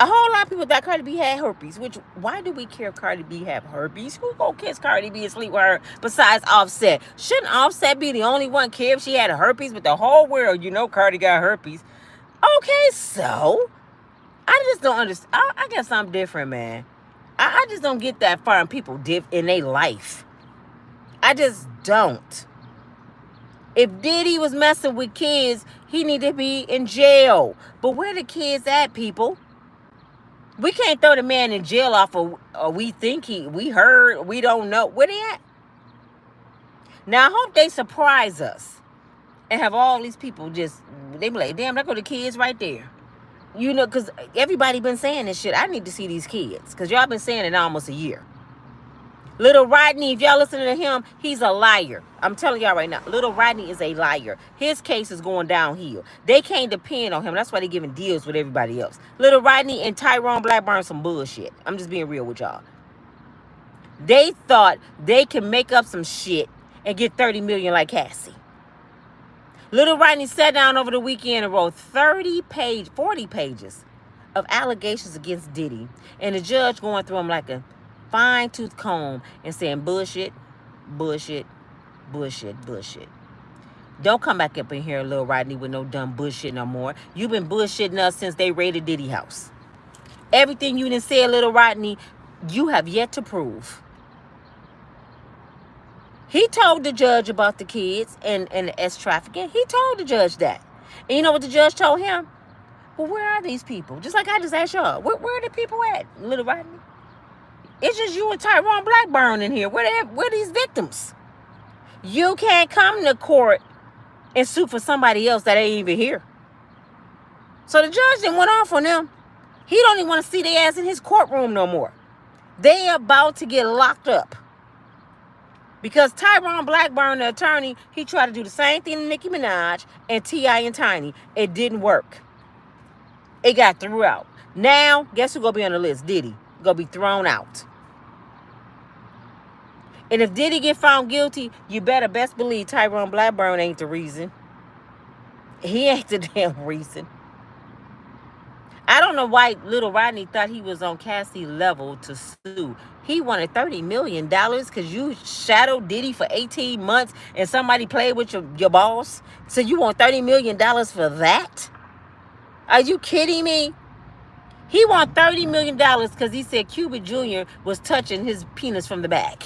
Speaker 1: A whole lot of people thought Cardi B had herpes, which, why do we care if Cardi B have herpes? Who gonna kiss Cardi B and sleep with her besides Offset? Shouldn't Offset be the only one care if she had a herpes? But the whole world, Cardi got herpes. Okay, so I just don't understand. I guess I'm different, man. I just don't get that far in people in their life. I just don't. If Diddy was messing with kids, he need to be in jail. But where the kids at, people? We can't throw the man in jail off of we think we heard, we don't know. Where they at? Now, I hope they surprise us and have all these people they be like, damn, there go the kids right there. Because everybody been saying this shit. I need to see these kids because y'all been saying it almost a year. Little Rodney, if y'all listening to him, he's a liar. I'm telling y'all right now, Little Rodney is a liar. His case is going downhill. They can't depend on him. That's why they giving deals with everybody else. Little Rodney and Tyrone Blackburn some bullshit. I'm just being real with y'all. They thought they could make up some shit and get $30 million like Cassie. Little Rodney sat down over the weekend and wrote 40 pages of allegations against Diddy. And the judge going through them like a fine-tooth comb and saying bullshit, bullshit, bullshit, bullshit. Don't come back up in here, Lil Rodney, with no dumb bullshit no more. You've been bullshitting us since they raided Diddy house. Everything you done said, Lil Rodney, you have yet to prove. He told the judge about the kids and the S-trafficking. He told the judge that. And you know what the judge told him? Well, where are these people? Just like I just asked y'all. Where are the people at, Lil Rodney? It's just you and Tyrone Blackburn in here. Where these victims? You can't come to court and sue for somebody else that ain't even here. So the judge didn't went off on them. He don't even want to see their ass in his courtroom no more. They about to get locked up. Because Tyrone Blackburn, the attorney, he tried to do the same thing to Nicki Minaj and T.I. and Tiny. It didn't work. It got thrown out. Now, guess who's going to be on the list? Diddy. Going to be thrown out. And if Diddy get found guilty, you better best believe Tyrone Blackburn ain't the reason. He ain't the damn reason. I don't know why Little Rodney thought he was on Cassie level to sue. He wanted $30 million because you shadowed Diddy for 18 months and somebody played with your boss. So you want $30 million for that? Are you kidding me? He want $30 million because he said Cuba Jr. was touching his penis from the back.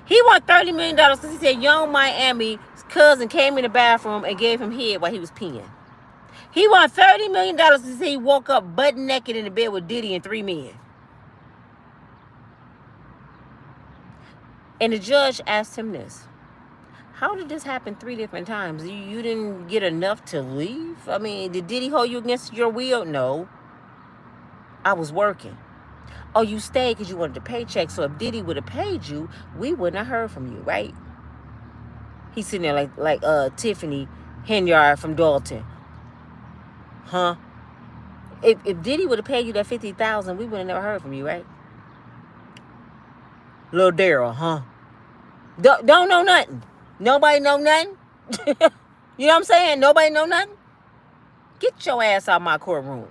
Speaker 1: He want $30 million because he said Young Miami's cousin came in the bathroom and gave him head while he was peeing. He want $30 million because he woke up butt naked in the bed with Diddy and 3 men. And the judge asked him this. How did this happen 3 different times? You didn't get enough to leave? I mean, did Diddy hold you against your will? No. I was working. Oh, you stayed because you wanted a paycheck. So if Diddy would have paid you, we wouldn't have heard from you, right? He's sitting there like Tiffany Henyard from Dalton. Huh? If Diddy would have paid you that $50,000, we would have never heard from you, right? Lil Daryl, huh? Don't know nothing. Nobody know nothing? You know what I'm saying? Nobody know nothing? Get your ass out of my courtroom.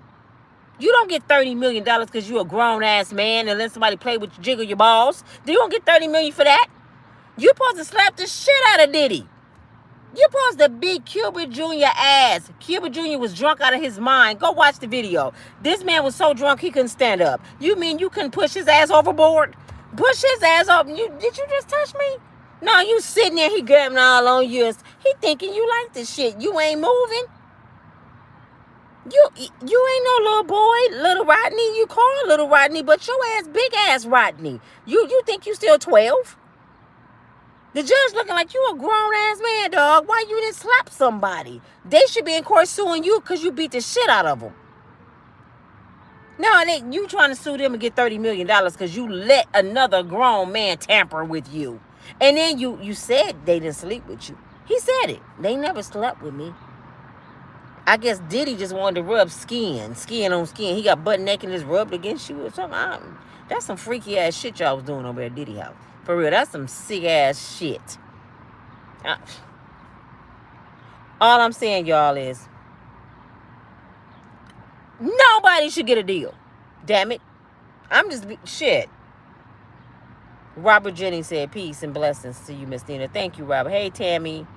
Speaker 1: You don't get $30 million because you're a grown-ass man and let somebody play with you, jiggle your balls. You don't get $30 million for that. You're supposed to slap the shit out of Diddy. You're supposed to beat Cuba Jr. ass. Cuba Jr. was drunk out of his mind. Go watch the video. This man was so drunk he couldn't stand up. You mean you couldn't push his ass overboard? Push his ass up. Did you just touch me? No, you sitting there, he grabbing all on you. He thinking you like this shit. You ain't moving. You ain't no little boy, Little Rodney. You call Little Rodney, but your ass big ass Rodney. You think you still 12? The judge looking like you a grown ass man, dog. Why you didn't slap somebody? They should be in court suing you because you beat the shit out of them. No, you trying to sue them and get $30 million because you let another grown man tamper with you. And then you said they didn't sleep with you. He said it. They never slept with me. I guess Diddy just wanted to rub skin on skin. He got butt naked and just rubbed against you or something. That's some freaky ass shit y'all was doing over at Diddy house. For real, that's some sick ass shit. All I'm saying, y'all, is nobody should get a deal. Damn it. I'm just shit. Robert Jennings said, peace and blessings to you, Miss Nina. Thank you, Robert. Hey, Tammy.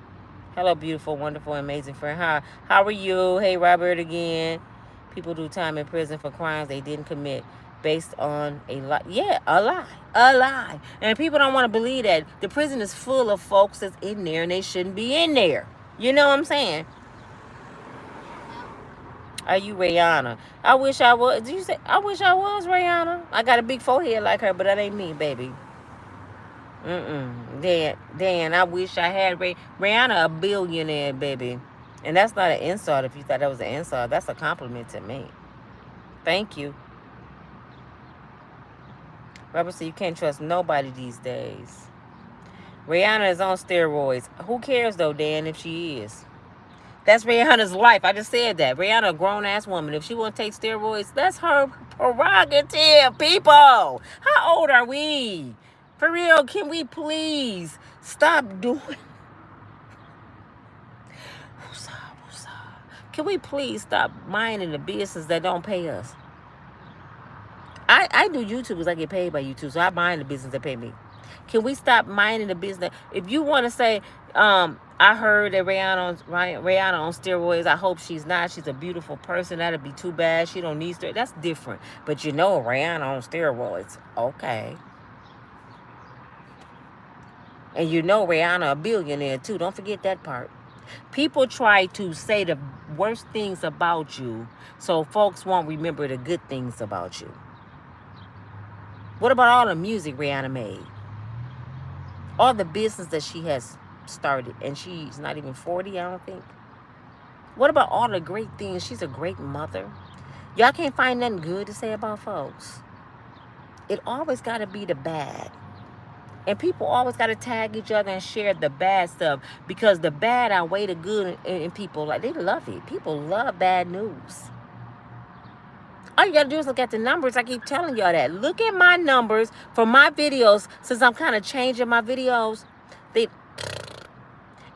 Speaker 1: Hello, beautiful, wonderful, amazing friend. How are you? Hey, Robert again. People do time in prison for crimes they didn't commit based on a lie. Yeah, a lie. A lie. And people don't want to believe that. The prison is full of folks that's in there and they shouldn't be in there. You know what I'm saying? Are you Rihanna? I wish I was. Did you say, I wish I was Rihanna? I got a big forehead like her, but that ain't me, baby. Dan, I wish I had Rihanna, a billionaire, baby. And that's not an insult. If you thought that was an insult, that's a compliment to me. Thank you. Robert said you can't trust nobody these days. Rihanna is on steroids. Who cares though, Dan, if she is? That's Rihanna's life. I just said that. Rihanna, a grown-ass woman. If she want to take steroids, that's her prerogative, people. How old are we? For real, can we please stop doing... Can we please stop minding the business that don't pay us? I do YouTube because I get paid by YouTube, so I mind the business that pay me. Can we stop minding the business? If you want to say, I heard that Rihanna on steroids, I hope she's not. She's a beautiful person. That'd be too bad. She don't need steroids. That's different. But you know Rihanna on steroids. Okay. And you know Rihanna a billionaire too. Don't forget that part. People try to say the worst things about you so folks won't remember the good things about you. What about all the music Rihanna made? All the business that she has started, and she's not even 40, I don't think. What about all the great things? She's a great mother. Y'all can't find nothing good to say about folks. It always got to be the bad. And people always got to tag each other and share the bad stuff, because the bad outweigh the good in people. Like, they love it. People love bad news. All you got to do is look at the numbers. I keep telling y'all that. Look at my numbers for my videos, since I'm kind of changing my videos.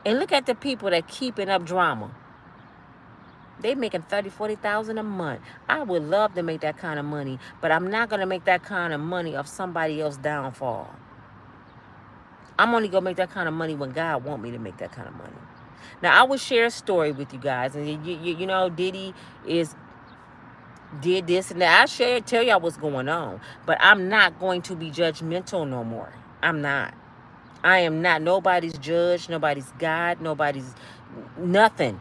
Speaker 1: And look at the people that keeping up drama. They making $30,000, $40,000 a month. I would love to make that kind of money, but I'm not going to make that kind of money off somebody else's downfall. I'm only going to make that kind of money when God want me to make that kind of money. Now, I will share a story with you guys. And you know, Diddy did this and that. I tell y'all what's going on. But I'm not going to be judgmental no more. I'm not. I am not nobody's judge, nobody's God, nobody's nothing.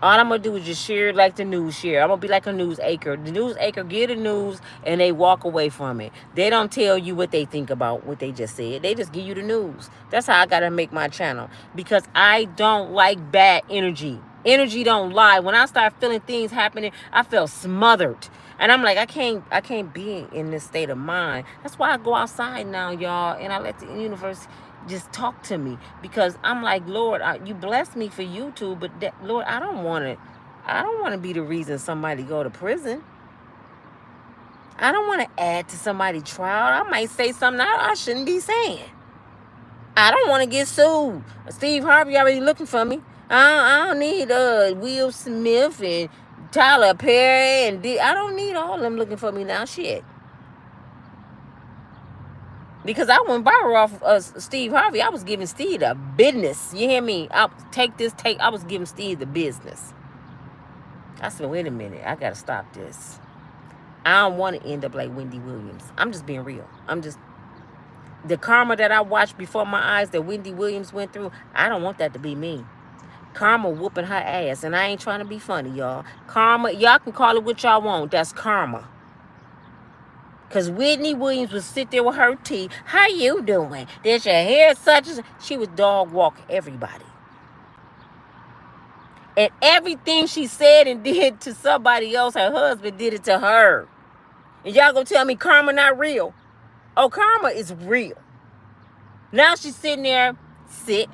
Speaker 1: All I'm going to do is just share like the news share. I'm going to be like a news anchor. The news anchor get the news and they walk away from it. They don't tell you what they think about what they just said. They just give you the news. That's how I got to make my channel. Because I don't like bad energy. Energy don't lie. When I start feeling things happening, I feel smothered. And I'm like, I can't be in this state of mind. That's why I go outside now, y'all. And I let the universe just talk to me, because I'm like, Lord, you bless me for YouTube, but Lord, I don't want to be the reason somebody go to prison. I don't want to add to somebody's trial. I might say something I shouldn't be saying. I don't want to get sued. Steve Harvey already looking for me. I don't need Will Smith and Tyler Perry and I don't need all of them looking for me now. Shit. Because I went viral off Steve Harvey. I was giving Steve the business. You hear me? I was giving Steve the business. I said, wait a minute. I got to stop this. I don't want to end up like Wendy Williams. I'm just being real. The karma that I watched before my eyes that Wendy Williams went through, I don't want that to be me. Karma whooping her ass. And I ain't trying to be funny, y'all. Karma, y'all can call it what y'all want. That's karma. Because Whitney Williams would sit there with her teeth. How you doing? Did your hair such as... She was dog walk everybody. And everything she said and did to somebody else, her husband did it to her. And y'all gonna tell me karma not real? Oh, karma is real. Now she's sitting there sick.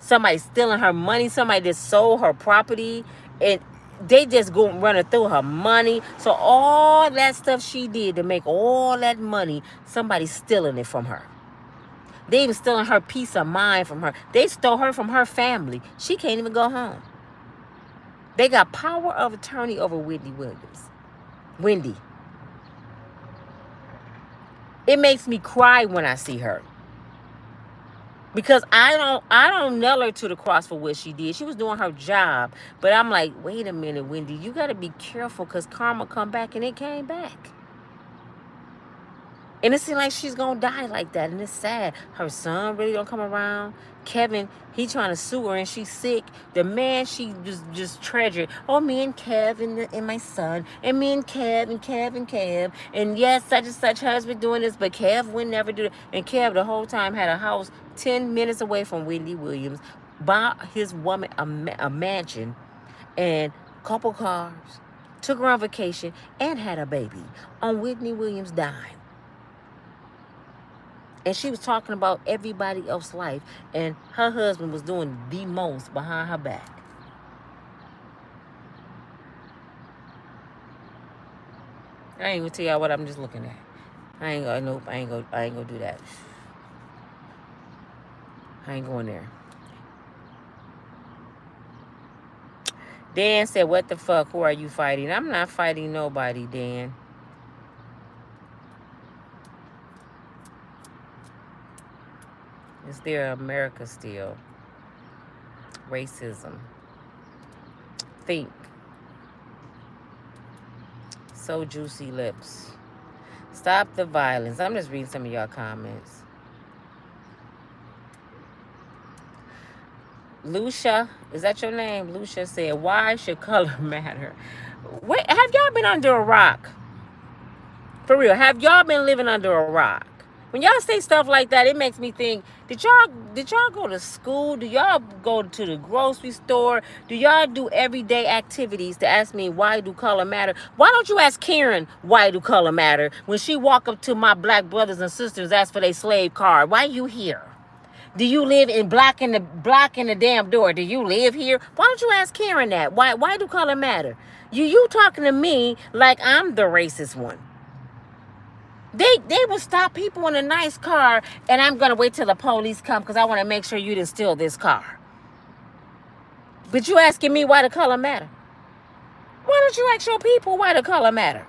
Speaker 1: Somebody stealing her money. Somebody just sold her property. And they just go running through her money. So all that stuff she did to make all that money, somebody's stealing it from her. They even stealing her peace of mind from her. They stole her from her family. She can't even go home. They got power of attorney over Whitney Williams. Wendy. It makes me cry when I see her. Because I don't nail her to the cross for what she did. She was doing her job. But I'm like, wait a minute, Wendy, you got to be careful because karma come back, and it came back. And it seems like she's going to die like that. And it's sad. Her son really don't come around. Kevin, he trying to sue her and she's sick. The man she just treasured. Oh, me and Kev and my son. And me and Kev and Kev and Kev. And yes, such and such husband doing this. But Kev would never do it. And Kev the whole time had a house 10 minutes away from Wendy Williams. Bought his woman a mansion and a couple cars. Took her on vacation and had a baby on Whitney Williams' dime. And she was talking about everybody else's life. And her husband was doing the most behind her back. I ain't gonna tell y'all what I'm just looking at. I ain't gonna do that. I ain't going there. Dan said, what the fuck? Who are you fighting? I'm not fighting nobody, Dan. Is there America still? Racism. Think. So juicy lips. Stop the violence. I'm just reading some of y'all comments. Lucia, is that your name? Lucia said, why should color matter? Wait, have y'all been under a rock? For real, have y'all been living under a rock? When y'all say stuff like that, it makes me think, did y'all go to school? Do y'all go to the grocery store? Do y'all do everyday activities to ask me, why do color matter? Why don't you ask Karen, why do color matter? When she walk up to my black brothers and sisters, ask for their slave card. Why you here? Do you live in blocking the damn door? Do you live here? Why don't you ask Karen that? Why do color matter? You talking to me like I'm the racist one. They will stop people in a nice car, and I'm going to wait till the police come because I want to make sure you didn't steal this car. But you asking me why the color matter? Why don't you ask your people why the color matter?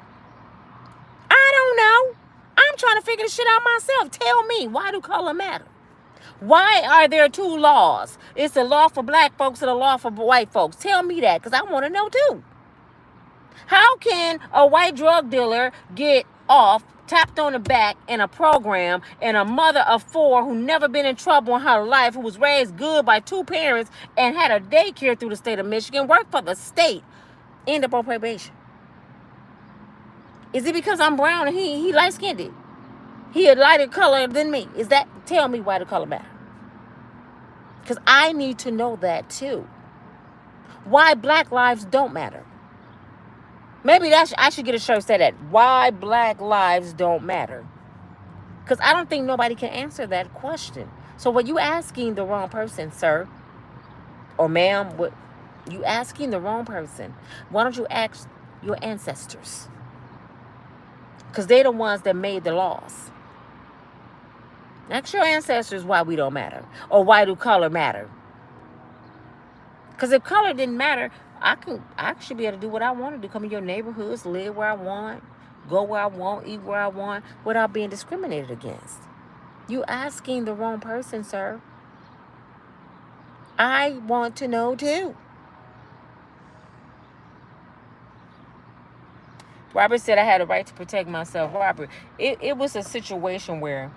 Speaker 1: I don't know. I'm trying to figure this shit out myself. Tell me, why do color matter? Why are there two laws? It's a law for black folks and a law for white folks. Tell me that, because I want to know too. How can a white drug dealer get off, tapped on the back in a program, and a mother of 4 who never been in trouble in her life, who was raised good by 2 parents and had a daycare through the state of Michigan, work for the state, end up on probation? Is it because I'm brown and he light-skinned? He a lighter color than me? Is that, tell me why the color matter? Because I need to know that too. Why black lives don't matter. Maybe I should get a shirt say that. Why black lives don't matter. Because I don't think nobody can answer that question. So what you asking the wrong person, sir. Or ma'am, what you asking the wrong person. Why don't you ask your ancestors? Because they're the ones that made the laws. Ask your ancestors why we don't matter. Or why do color matter. Because if color didn't matter, I should be able to do what I want to do. Come in your neighborhoods, live where I want, go where I want, eat where I want, without being discriminated against. You asking the wrong person, sir. I want to know too. Robert said I had a right to protect myself. Robert, it was a situation where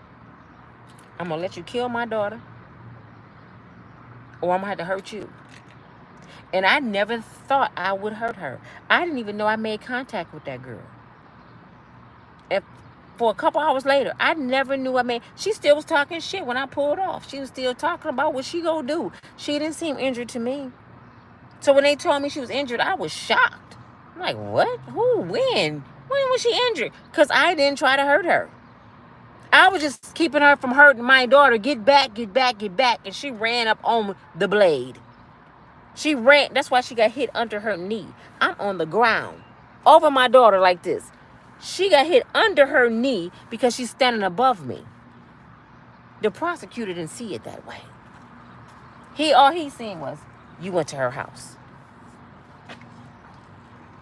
Speaker 1: I'm going to let you kill my daughter, or I'm going to have to hurt you. And I never thought I would hurt her. I didn't even know I made contact with that girl. And for a couple hours later, I never knew I made... She still was talking shit when I pulled off. She was still talking about what she gonna do. She didn't seem injured to me. So when they told me she was injured, I was shocked. I'm like, what? Who? When? When was she injured? Because I didn't try to hurt her. I was just keeping her from hurting my daughter. Get back, get back, get back. And she ran up on the blade. She ran. That's why she got hit under her knee. I'm on the ground over my daughter like this. She got hit under her knee because she's standing above me. The prosecutor didn't see it that way. All he seen was, you went to her house.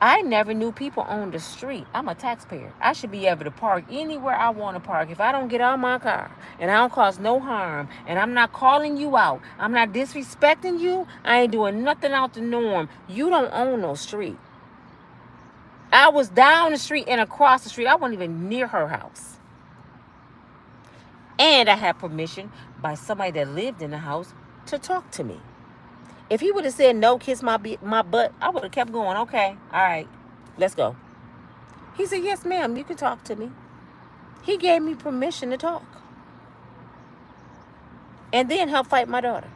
Speaker 1: I never knew people owned the street. I'm a taxpayer. I should be able to park anywhere I want to park. If I don't get out of my car and I don't cause no harm and I'm not calling you out, I'm not disrespecting you, I ain't doing nothing out the norm, you don't own no street. I was down the street and across the street. I wasn't even near her house. And I had permission by somebody that lived in the house to talk to me. If he would have said no, kiss my butt, I would have kept going. Okay, all right, let's go. He said, yes, ma'am, you can talk to me. He gave me permission to talk. And then help fight my daughter.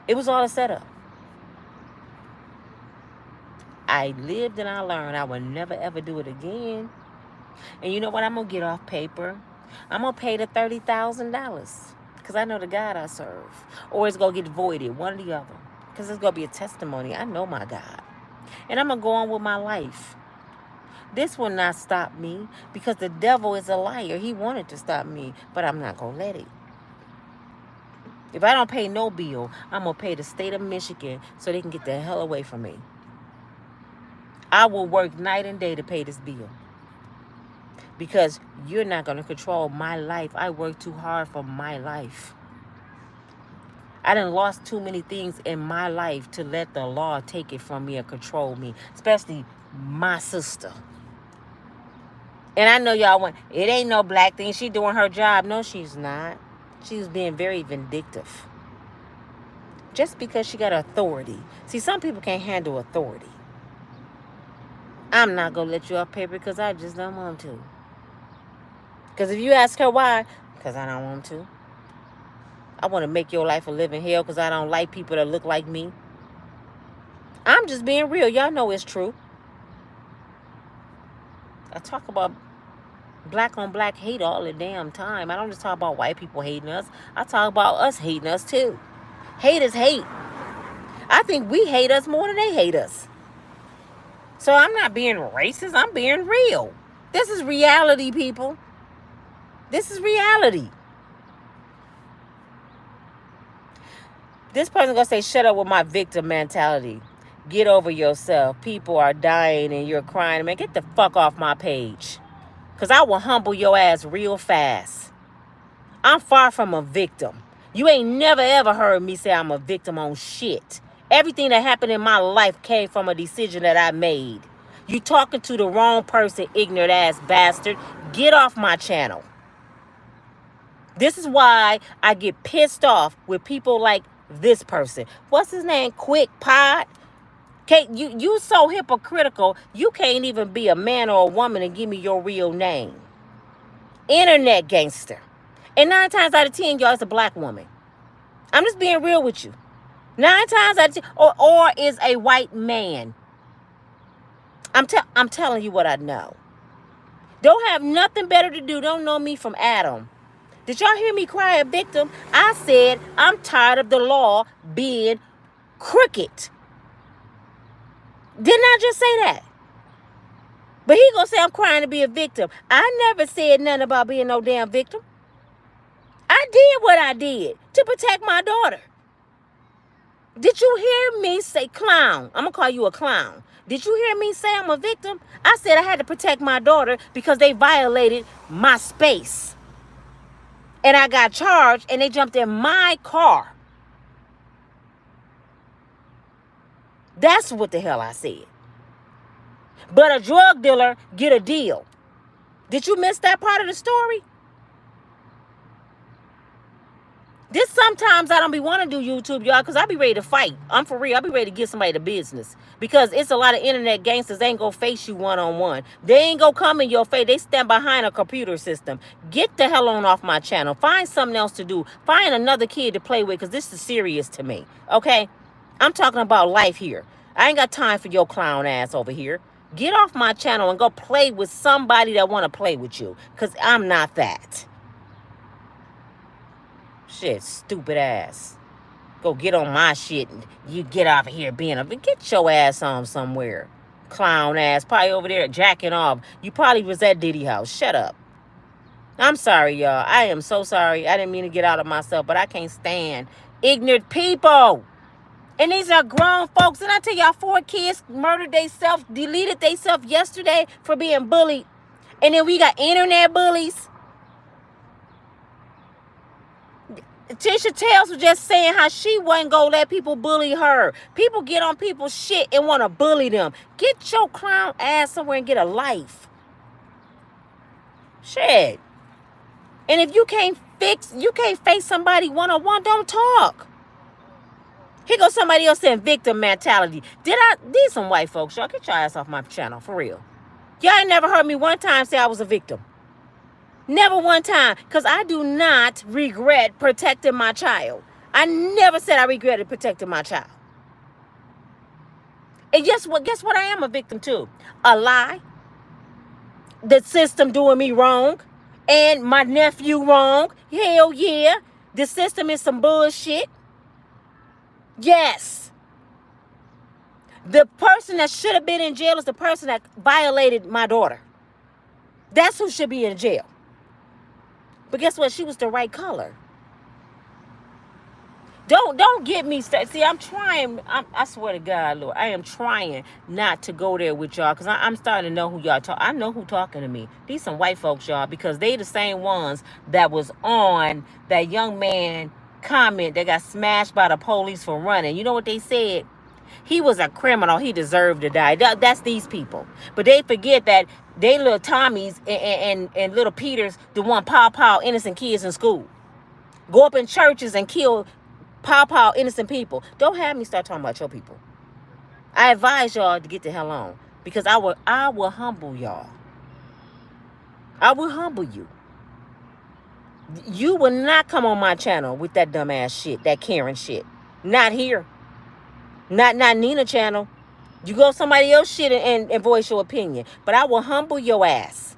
Speaker 1: It was all a setup. I lived and I learned. I would never, ever do it again. And you know what? I'm going to get off paper. I'm going to pay the $30,000 because I know the God I serve. Or it's going to get voided, one or the other. Because it's going to be a testimony. I know my God. And I'm going to go on with my life. This will not stop me because the devil is a liar. He wanted to stop me, but I'm not going to let it. If I don't pay no bill, I'm going to pay the state of Michigan so they can get the hell away from me. I will work night and day to pay this bill. Because you're not going to control my life. I work too hard for my life. I done lost too many things in my life to let the law take it from me or control me. Especially my sister. And I know y'all want, it ain't no black thing. She doing her job. No, she's not. She's being very vindictive. Just because she got authority. See, some people can't handle authority. I'm not going to let you off paper because I just don't want to. Because if you ask her why, because I don't want to. I want to make your life a living hell because I don't like people that look like me. I'm just being real. Y'all know it's true. I talk about black on black hate all the damn time. I don't just talk about white people hating us. I talk about us hating us too. Hate is hate. I think we hate us more than they hate us. So I'm not being racist. I'm being real. This is reality, people. This is reality. This person gonna say, shut up with my victim mentality. Get over yourself. People are dying and you're crying. Man, get the fuck off my page. Because I will humble your ass real fast. I'm far from a victim. You ain't never ever heard me say I'm a victim on shit. Everything that happened in my life came from a decision that I made. You talking to the wrong person, ignorant ass bastard. Get off my channel. This is why I get pissed off with people like this person. What's his name? Quick Pod. You so hypocritical. You can't even be a man or a woman and give me your real name. Internet gangster. And 9 times out of 10, y'all, it's a black woman. I'm just being real with you. 9 times out of 10, or is a white man. I'm telling you what I know. Don't have nothing better to do. Don't know me from Adam. Did y'all hear me cry a victim? I said I'm tired of the law being crooked. Didn't I just say that? But he gonna say I'm crying to be a victim. I never said nothing about being no damn victim. I did what I did to protect my daughter. Did you hear me say clown? I'm gonna call you a clown. Did you hear me say I'm a victim? I said I had to protect my daughter because they violated my space. And I got charged and they jumped in my car. That's what the hell I said. But a drug dealer get a deal. Did you miss that part of the story? This sometimes I don't be want to do YouTube, y'all, because I be ready to fight. I'm for real. I be ready to get somebody to business. Because it's a lot of internet gangsters. They ain't going to face you one-on-one. They ain't going to come in your face. They stand behind a computer system. Get the hell on off my channel. Find something else to do. Find another kid to play with because this is serious to me. Okay? I'm talking about life here. I ain't got time for your clown ass over here. Get off my channel and go play with somebody that want to play with you. Because I'm not that. Shit, stupid ass. Go get on my shit and you get off of here being a... Get your ass on somewhere. Clown ass. Probably over there jacking off. You probably was at Diddy house. Shut up. I'm sorry, y'all. I am so sorry. I didn't mean to get out of myself, but I can't stand ignorant people. And these are grown folks. And I tell y'all, 4 kids murdered themselves, deleted themselves yesterday for being bullied. And then we got internet bullies. Tisha Tales was just saying how she wasn't going to let people bully her. People get on people's shit and want to bully them. Get your clown ass somewhere and get a life. Shit. And if you can't face somebody one-on-one, don't talk. Here goes somebody else saying victim mentality. These some white folks, y'all. Get your ass off my channel, for real. Y'all ain't never heard me one time say I was a victim. Never one time. Because I do not regret protecting my child. I never said I regretted protecting my child. And guess what? Guess what I am a victim to? A lie. The system doing me wrong. And my nephew wrong. Hell yeah. The system is some bullshit. Yes. The person that should have been in jail is the person that violated my daughter. That's who should be in jail. But guess what? She was the right color. Don't get me started. See, I'm trying. I swear to God, Lord, I am trying not to go there with y'all because I'm starting to know who y'all talk. I know who talking to me. These some white folks, y'all, because they the same ones that was on that young man comment that got smashed by the police for running. You know what they said? He was a criminal. He deserved to die. That's these people. But they forget that they little Tommies and little Peters, the one pow innocent kids in school. Go up in churches and kill pow innocent people. Don't have me start talking about your people. I advise y'all to get the hell on. Because I will humble y'all. I will humble you. You will not come on my channel with that dumbass shit, that Karen shit. Not here. Not Nina channel. You go somebody else shit and voice your opinion. But I will humble your ass.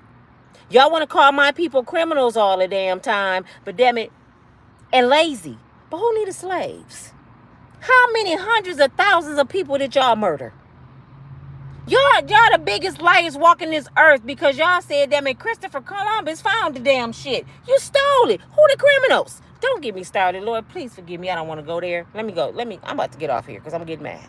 Speaker 1: Y'all want to call my people criminals all the damn time. But damn it. And lazy. But who needed slaves? How many hundreds of thousands of people did y'all murder? Y'all the biggest liars walking this earth because y'all said damn it, Christopher Columbus found the damn shit. You stole it. Who the criminals? Don't get me started, Lord. Please forgive me. I don't want to go there. Let me go. I'm about to get off here because I'm getting mad.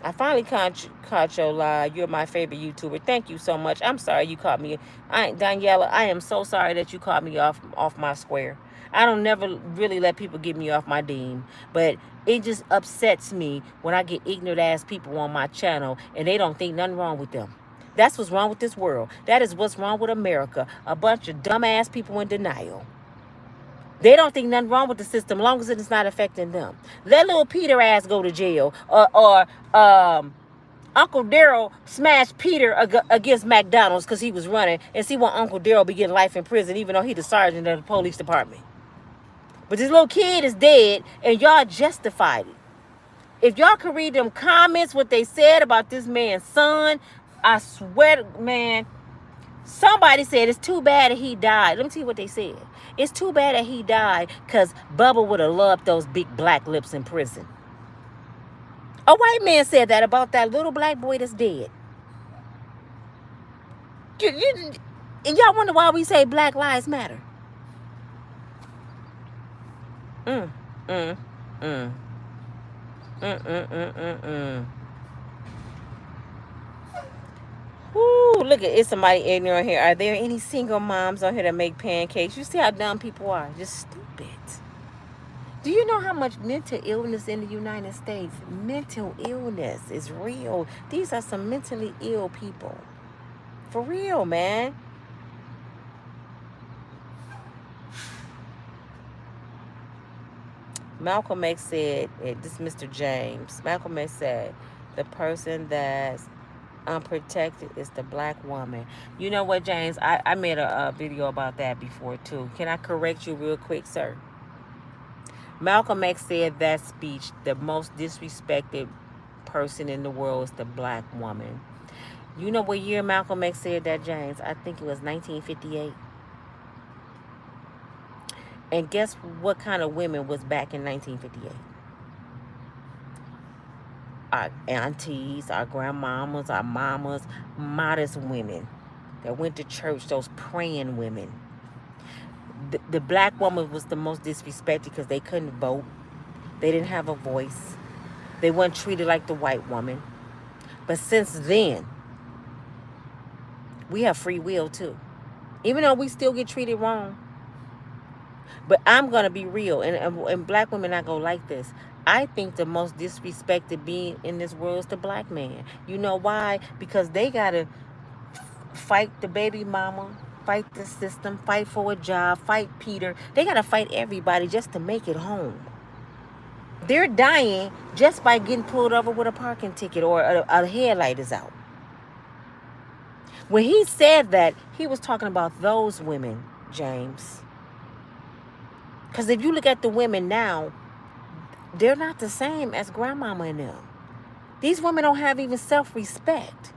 Speaker 1: I finally caught your lie. You're my favorite YouTuber. Thank you so much. I'm sorry you caught me. Daniela, I am so sorry that you caught me off my square. I don't never really let people get me off my deem. But it just upsets me when I get ignorant ass people on my channel and they don't think nothing wrong with them. That's what's wrong with this world. That is what's wrong with America. A bunch of dumbass people in denial. They don't think nothing wrong with the system, long as it's not affecting them. Let little Peter ass go to jail, or Uncle Daryl smashed Peter against McDonald's because he was running, and see why Uncle Daryl be getting life in prison, even though he the sergeant of the police department. But this little kid is dead, and y'all justified it. If y'all could read them comments, what they said about this man's son, I swear, man. Somebody said it's too bad that he died. Let me tell you what they said. It's too bad that he died because Bubba would have loved those big black lips in prison. A white man said that about that little black boy that's dead. And y'all wonder why we say Black Lives Matter. Ooh, look at it's somebody ignorant here. Are there any single moms on here that make pancakes? You see how dumb people are. Just stupid. Do you know how much mental illness in the United States? Mental illness is real. These are some mentally ill people. For real, man. Malcolm X said, this is Mr. James. Malcolm X said, the person that's unprotected is the black woman. You know what, James? I made a video about that before, too. Can I correct you real quick, sir? Malcolm X said that speech, the most disrespected person in the world is the black woman. You know what year Malcolm X said that, James? I think it was 1958. And guess what kind of women was back in 1958? Our aunties, our grandmamas, our mamas, modest women that went to church, those praying women. The black woman was the most disrespected because they couldn't vote. They didn't have a voice. They weren't treated like the white woman. But since then, we have free will too. Even though we still get treated wrong. But I'm going to be real. And black women not going to like this. I think the most disrespected being in this world is the black man. You know why? Because they got to fight the baby mama, fight the system, fight for a job, fight Peter. They got to fight everybody just to make it home. They're dying just by getting pulled over with a parking ticket or a headlight is out. When he said that, he was talking about those women, James. Because if you look at the women now, they're not the same as grandmama and them. These women don't have even self-respect.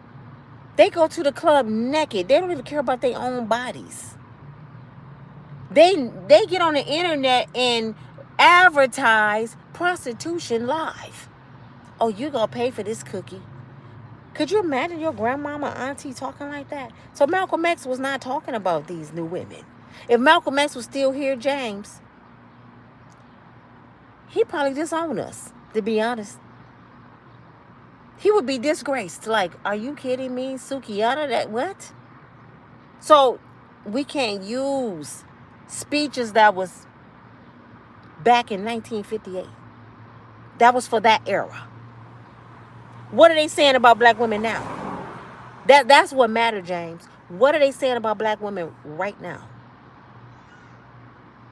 Speaker 1: They go to the club naked. They don't even care about their own bodies. They get on the internet and advertise prostitution live. Oh, you gonna pay for this cookie? Could you imagine your grandmama, auntie talking like that? So Malcolm X was not talking about these new women. If Malcolm X was still here, James, he probably disowned us, to be honest. He would be disgraced. Like, are you kidding me? Sukiyana, that what? So we can't use speeches that was back in 1958. That was for that era. What are they saying about black women now? That's what matters, James. What are they saying about black women right now?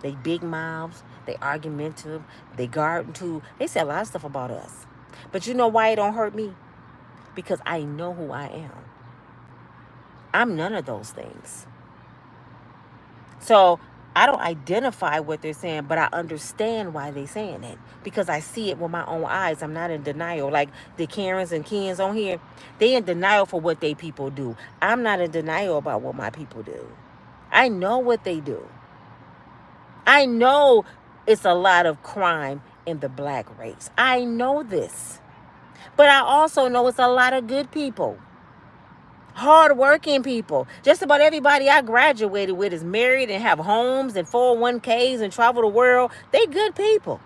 Speaker 1: They big mouths, they argumentative, they garden too. They say a lot of stuff about us. But you know why it don't hurt me? Because I know who I am. I'm none of those things. So I don't identify what they're saying, but I understand why they're saying it. Because I see it with my own eyes. I'm not in denial. Like the Karens and Kens on here, they in denial for what they people do. I'm not in denial about what my people do. I know what they do. I know it's a lot of crime in the black race. I know this. But I also know it's a lot of good people. Hard-working people. Just about everybody I graduated with is married and have homes and 401ks and travel the world. They good people.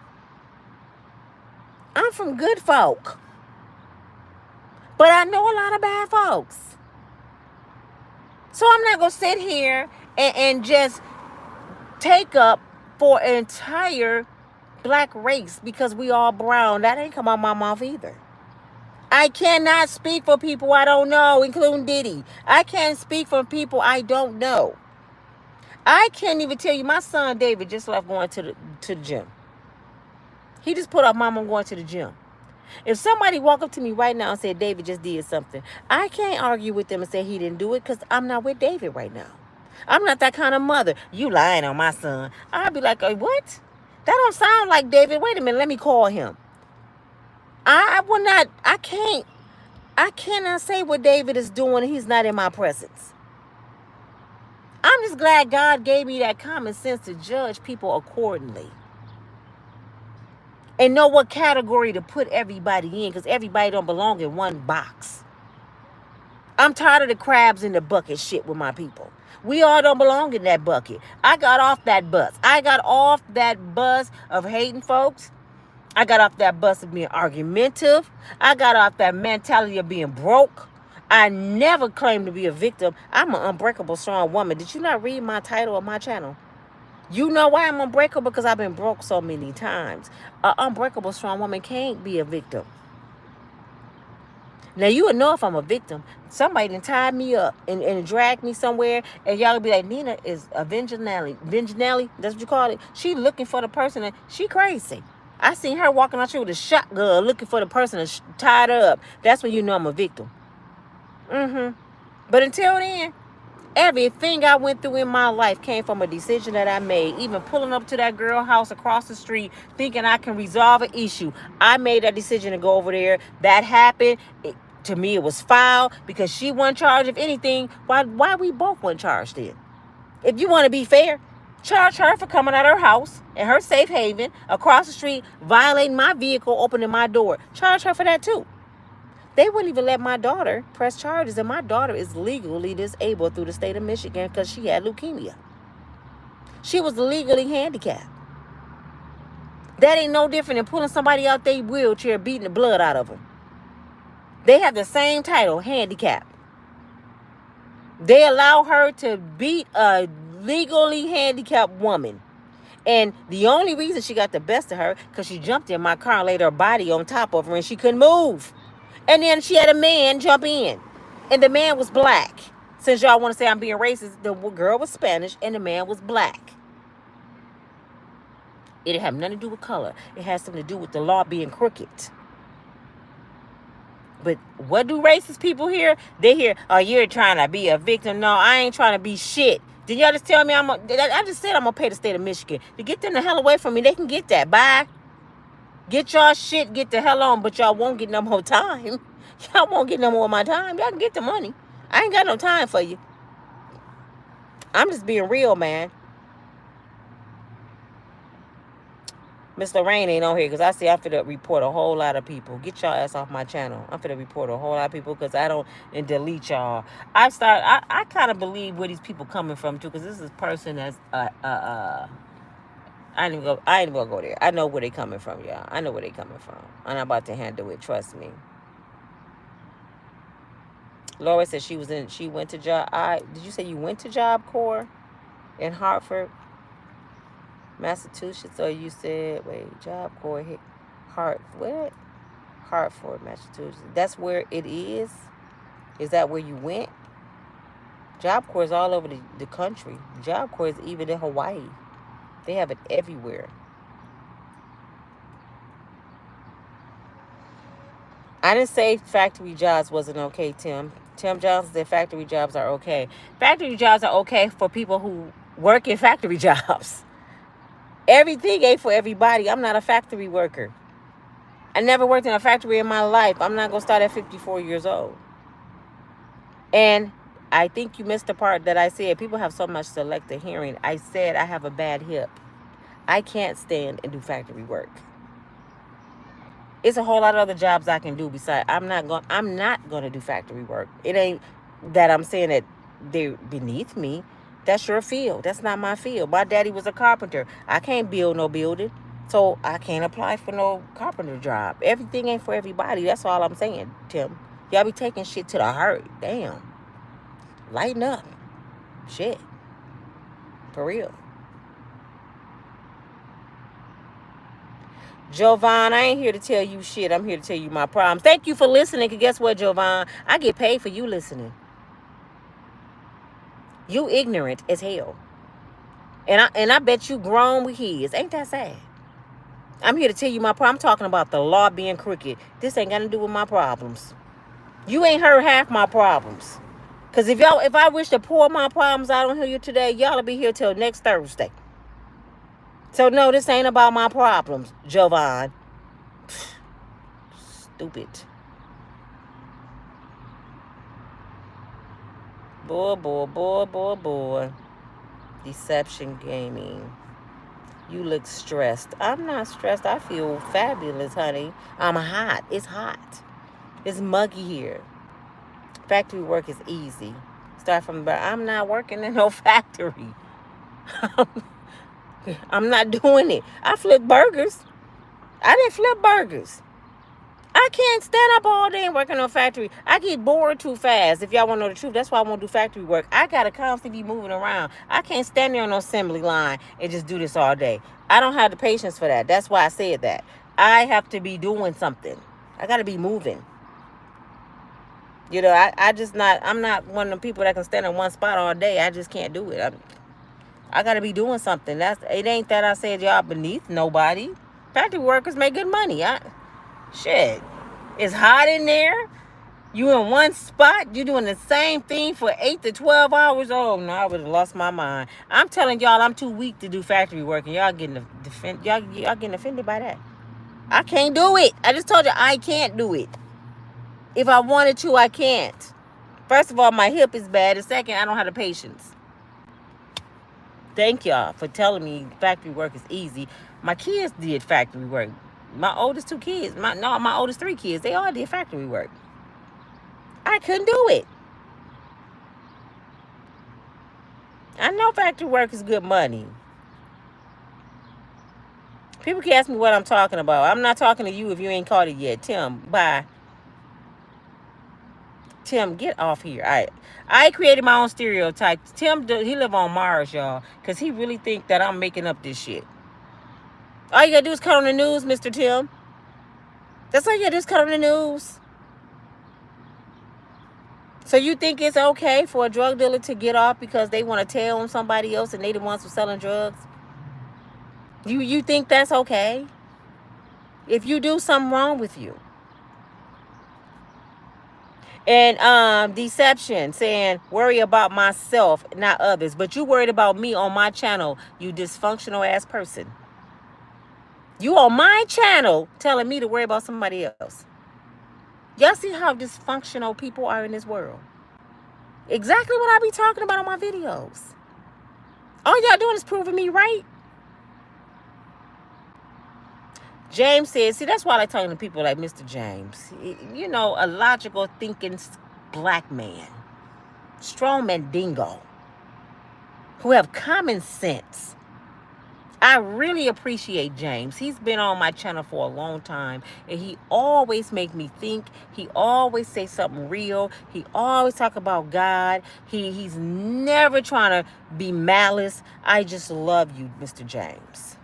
Speaker 1: I'm from good folk. But I know a lot of bad folks. So I'm not going to sit here and just take up for an entire black race because we all brown. That ain't come out my mouth either. I cannot speak for people I don't know, including Diddy. I can't speak for people I don't know. I can't even tell you, my son David just left going to the gym. He just put up, Mom, I'm going to the gym. If somebody walk up to me right now and said David just did something, I can't argue with them and say he didn't do it because I'm not with David right now. I'm not that kind of mother. You lying on my son. I'd be like, what? That don't sound like David. Wait a minute, let me call him. I cannot say what David is doing. He's not in my presence. I'm just glad God gave me that common sense to judge people accordingly. And know what category to put everybody in, because everybody don't belong in one box. I'm tired of the crabs in the bucket shit with my people. We all don't belong in that bucket. I got off that bus. I got off that bus of hating folks. I got off that bus of being argumentative. I got off that mentality of being broke. I never claimed to be a victim. I'm an unbreakable, strong woman. Did you not read my title of my channel? You know why I'm unbreakable? Because I've been broke so many times. An unbreakable, strong woman can't be a victim. Now, you would know if I'm a victim. Somebody done tied me up and dragged me somewhere, and y'all would be like, Nina is a Venginelli. Venginelli, that's what you call it? She looking for the person, and she crazy. I seen her walking out here with a shotgun looking for the person and tied her up. That's when you know I'm a victim. But until then, everything I went through in my life came from a decision that I made. Even pulling up to that girl house across the street thinking I can resolve an issue. I made that decision to go over there. That happened. To me, it was foul because she wasn't charged of anything. Why we both weren't charged then? If you want to be fair. Charge her for coming out of her house in her safe haven across the street, violating my vehicle, opening my door. Charge her for that too. They wouldn't even let my daughter press charges, and my daughter is legally disabled through the state of Michigan because she had leukemia. She was legally handicapped. That ain't no different than pulling somebody out their wheelchair, beating the blood out of them. They have the same title, handicap. They allow her to beat a legally handicapped woman. And the only reason she got the best of her, because she jumped in my car and laid her body on top of her and she couldn't move. And then she had a man jump in. And the man was black. Since y'all want to say I'm being racist, the girl was Spanish and the man was black. It didn't have nothing to do with color. It has something to do with the law being crooked. But what do racist people hear? They hear, oh, you're trying to be a victim. No, I ain't trying to be shit. Did y'all just tell me I just said I'm going to pay the state of Michigan. To get them the hell away from me, they can get that. Bye. Get y'all shit, get the hell on, but y'all won't get no more time. Y'all won't get no more of my time. Y'all can get the money. I ain't got no time for you. I'm just being real, man. Miss Lorraine ain't on here because I see I'm finna report a whole lot of people. Get y'all ass off my channel. I'm finna report a whole lot of people because I don't, and delete y'all. I kind of believe where these people coming from too, because this is a person that's I ain't even gonna go there. I know where they coming from, y'all. I know where they coming from. I'm not about to handle it. Trust me. Laura said she went to job. Did you say you went to Job Corps in Hartford, Massachusetts? Or you said, wait, Job Corps hit Hartford, Massachusetts. That's where it is? Is that where you went? Job Corps is all over the country. Job Corps is even in Hawaii. They have it everywhere. I didn't say factory jobs wasn't okay, Tim. Tim Johnson said factory jobs are okay. Factory jobs are okay for people who work in factory jobs. Everything ain't for everybody. I'm not a factory worker. I never worked in a factory in my life. I'm not going to start at 54 years old. And I think you missed the part that I said people have so much selective hearing. I said I have a bad hip. I can't stand and do factory work. It's a whole lot of other jobs I can do besides. I'm not going to do factory work. It ain't that I'm saying that they're beneath me. That's your field. That's not my field. My daddy was a carpenter. I can't build no building. So I can't apply for no carpenter job. Everything ain't for everybody. That's all I'm saying, Tim. Y'all be taking shit to the heart. Damn. Lighten up. Shit. For real. Jovan, I ain't here to tell you shit. I'm here to tell you my problems. Thank you for listening, because guess what, Jovan? I get paid for you listening. You ignorant as hell. And I bet you grown with kids. Ain't that sad? I'm here to tell you my problem. I'm talking about the law being crooked. This ain't got to do with my problems. You ain't heard half my problems. Because if I wish to pour my problems out on you today, y'all will be here till next Thursday. So, no, this ain't about my problems, Jovan. Stupid. Boy. Deception gaming. You look stressed. I'm not stressed. I feel fabulous, honey. I'm hot. It's hot. It's muggy here. Factory work is easy. Start from the I'm not working in no factory. I'm not doing it. I flip burgers. I didn't flip burgers. I can't stand up all day and work in a factory. I get bored too fast. If y'all want to know the truth, that's why I won't do factory work. I got to constantly be moving around. I can't stand there on no assembly line and just do this all day. I don't have the patience for that. That's why I said that. I have to be doing something. I got to be moving. You know, I'm not one of the people that can stand in one spot all day. I just can't do it. I got to be doing something. It ain't that I said y'all beneath nobody. Factory workers make good money. Shit. It's hot in there. You in one spot. You doing the same thing for 8 to 12 hours. Oh, no, I would have lost my mind. I'm telling y'all I'm too weak to do factory work. And y'all getting offended by that. I can't do it. I just told you I can't do it. If I wanted to, I can't. First of all, my hip is bad. And second, I don't have the patience. Thank y'all for telling me factory work is easy. My kids did factory work. My oldest 2 kids, my oldest 3 kids, they all did factory work. I couldn't do it. I know factory work is good money. People can ask me what I'm talking about. I'm not talking to you if you ain't caught it yet. Tim, bye. Tim, get off here. I created my own stereotype. Tim, he live on Mars, y'all, because he really think that I'm making up this shit. All you gotta do is cut on the news, Mr. Tim. That's all you gotta do is cut on the news. So you think it's okay for a drug dealer to get off because they want to tell on somebody else and they the ones who selling drugs? You think that's okay? If you do, something wrong with you. And deception, saying worry about myself, not others. But you worried about me on my channel, you dysfunctional ass person. You on my channel telling me to worry about somebody else. Y'all see how dysfunctional people are in this world? Exactly what I be talking about on my videos. All y'all doing is proving me right. James says, see, that's why I like talking to people like Mr. James. You know, a logical thinking black man. Strong mandingo. Who have common sense. I really appreciate James. He's been on my channel for a long time. And he always make me think. He always say something real. He always talk about God. He's never trying to be malice. I just love you, Mr. James.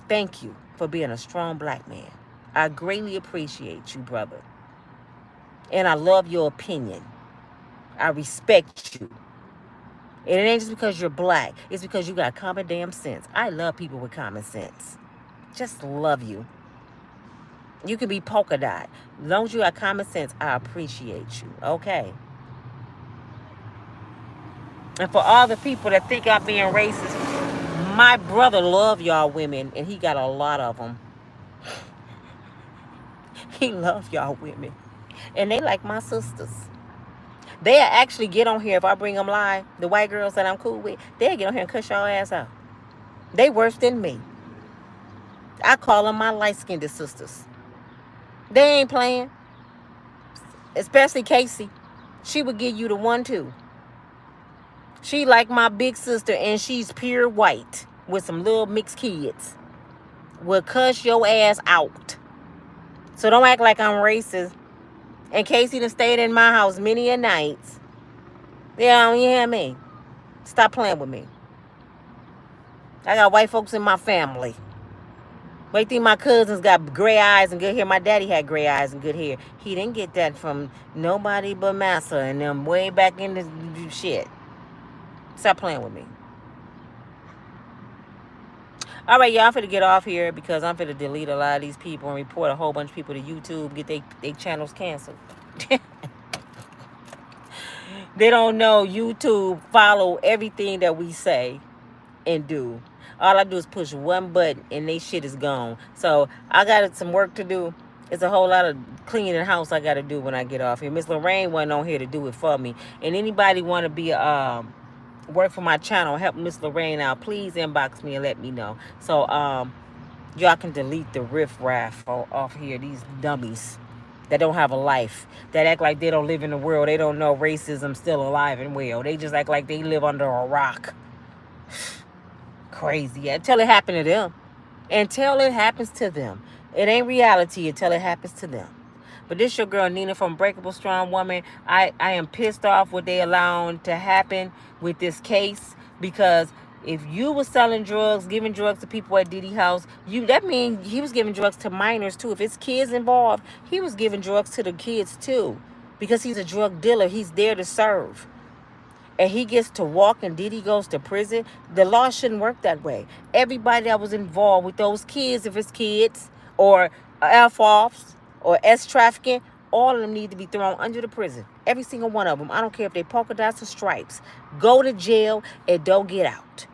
Speaker 1: Thank you for being a strong black man. I greatly appreciate you, brother. And I love your opinion. I respect you. And it ain't just because you're black. It's because you got common damn sense. I love people with common sense. Just love you. You can be polka dot. As long as you got common sense, I appreciate you. Okay. And for all the people that think I'm being racist, my brother love y'all women, and he got a lot of them. He love y'all women. And they like my sisters. They'll actually get on here if I bring them live. The white girls that I'm cool with, they'll get on here and cuss y'all ass out. They worse than me. I call them my light-skinned sisters. They ain't playing. Especially Casey. She would give you the 1-2. She like my big sister, and she's pure white with some little mixed kids. Will cuss your ass out. So don't act like I'm racist. And Casey done stayed in my house many a nights. Yeah, you hear me? Stop playing with me. I got white folks in my family. But you think my cousins got gray eyes and good hair? My daddy had gray eyes and good hair. He didn't get that from nobody but Massa and them way back in the shit. Stop playing with me. All right, y'all, I'm finna get off here because I'm finna delete a lot of these people and report a whole bunch of people to YouTube, get their channels canceled. They don't know YouTube follow everything that we say and do. All I do is push one button and they shit is gone. So I got some work to do. It's a whole lot of cleaning the house I got to do when I get off here. Miss Lorraine wasn't on here to do it for me. And anybody want to be work for my channel, help Miss Lorraine out, please inbox me and let me know. So y'all can delete the riff-raff off here. These dummies that don't have a life, that act like they don't live in the world. They don't know racism still alive and well. They just act like they live under a rock. Crazy. Until it happened to them. Until it happens to them. It ain't reality until it happens to them. But this your girl Nina from Breakable Strong Woman. I am pissed off what they allowing to happen with this case, because if you was selling drugs, giving drugs to people at Diddy house, that means he was giving drugs to minors too. If it's kids involved, he was giving drugs to the kids too, because he's a drug dealer. He's there to serve. And he gets to walk and Diddy goes to prison. The law shouldn't work that way. Everybody that was involved with those kids, if it's kids or F-offs or S-trafficking, all of them need to be thrown under the prison. Every single one of them. I don't care if they polka dots or stripes. Go to jail and don't get out.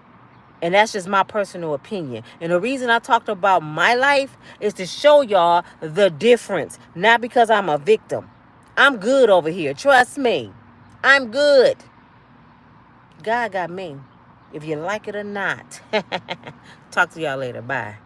Speaker 1: And that's just my personal opinion. And the reason I talked about my life is to show y'all the difference. Not because I'm a victim. I'm good over here. Trust me. I'm good. God got me. if you like it or not. Talk to y'all later. Bye.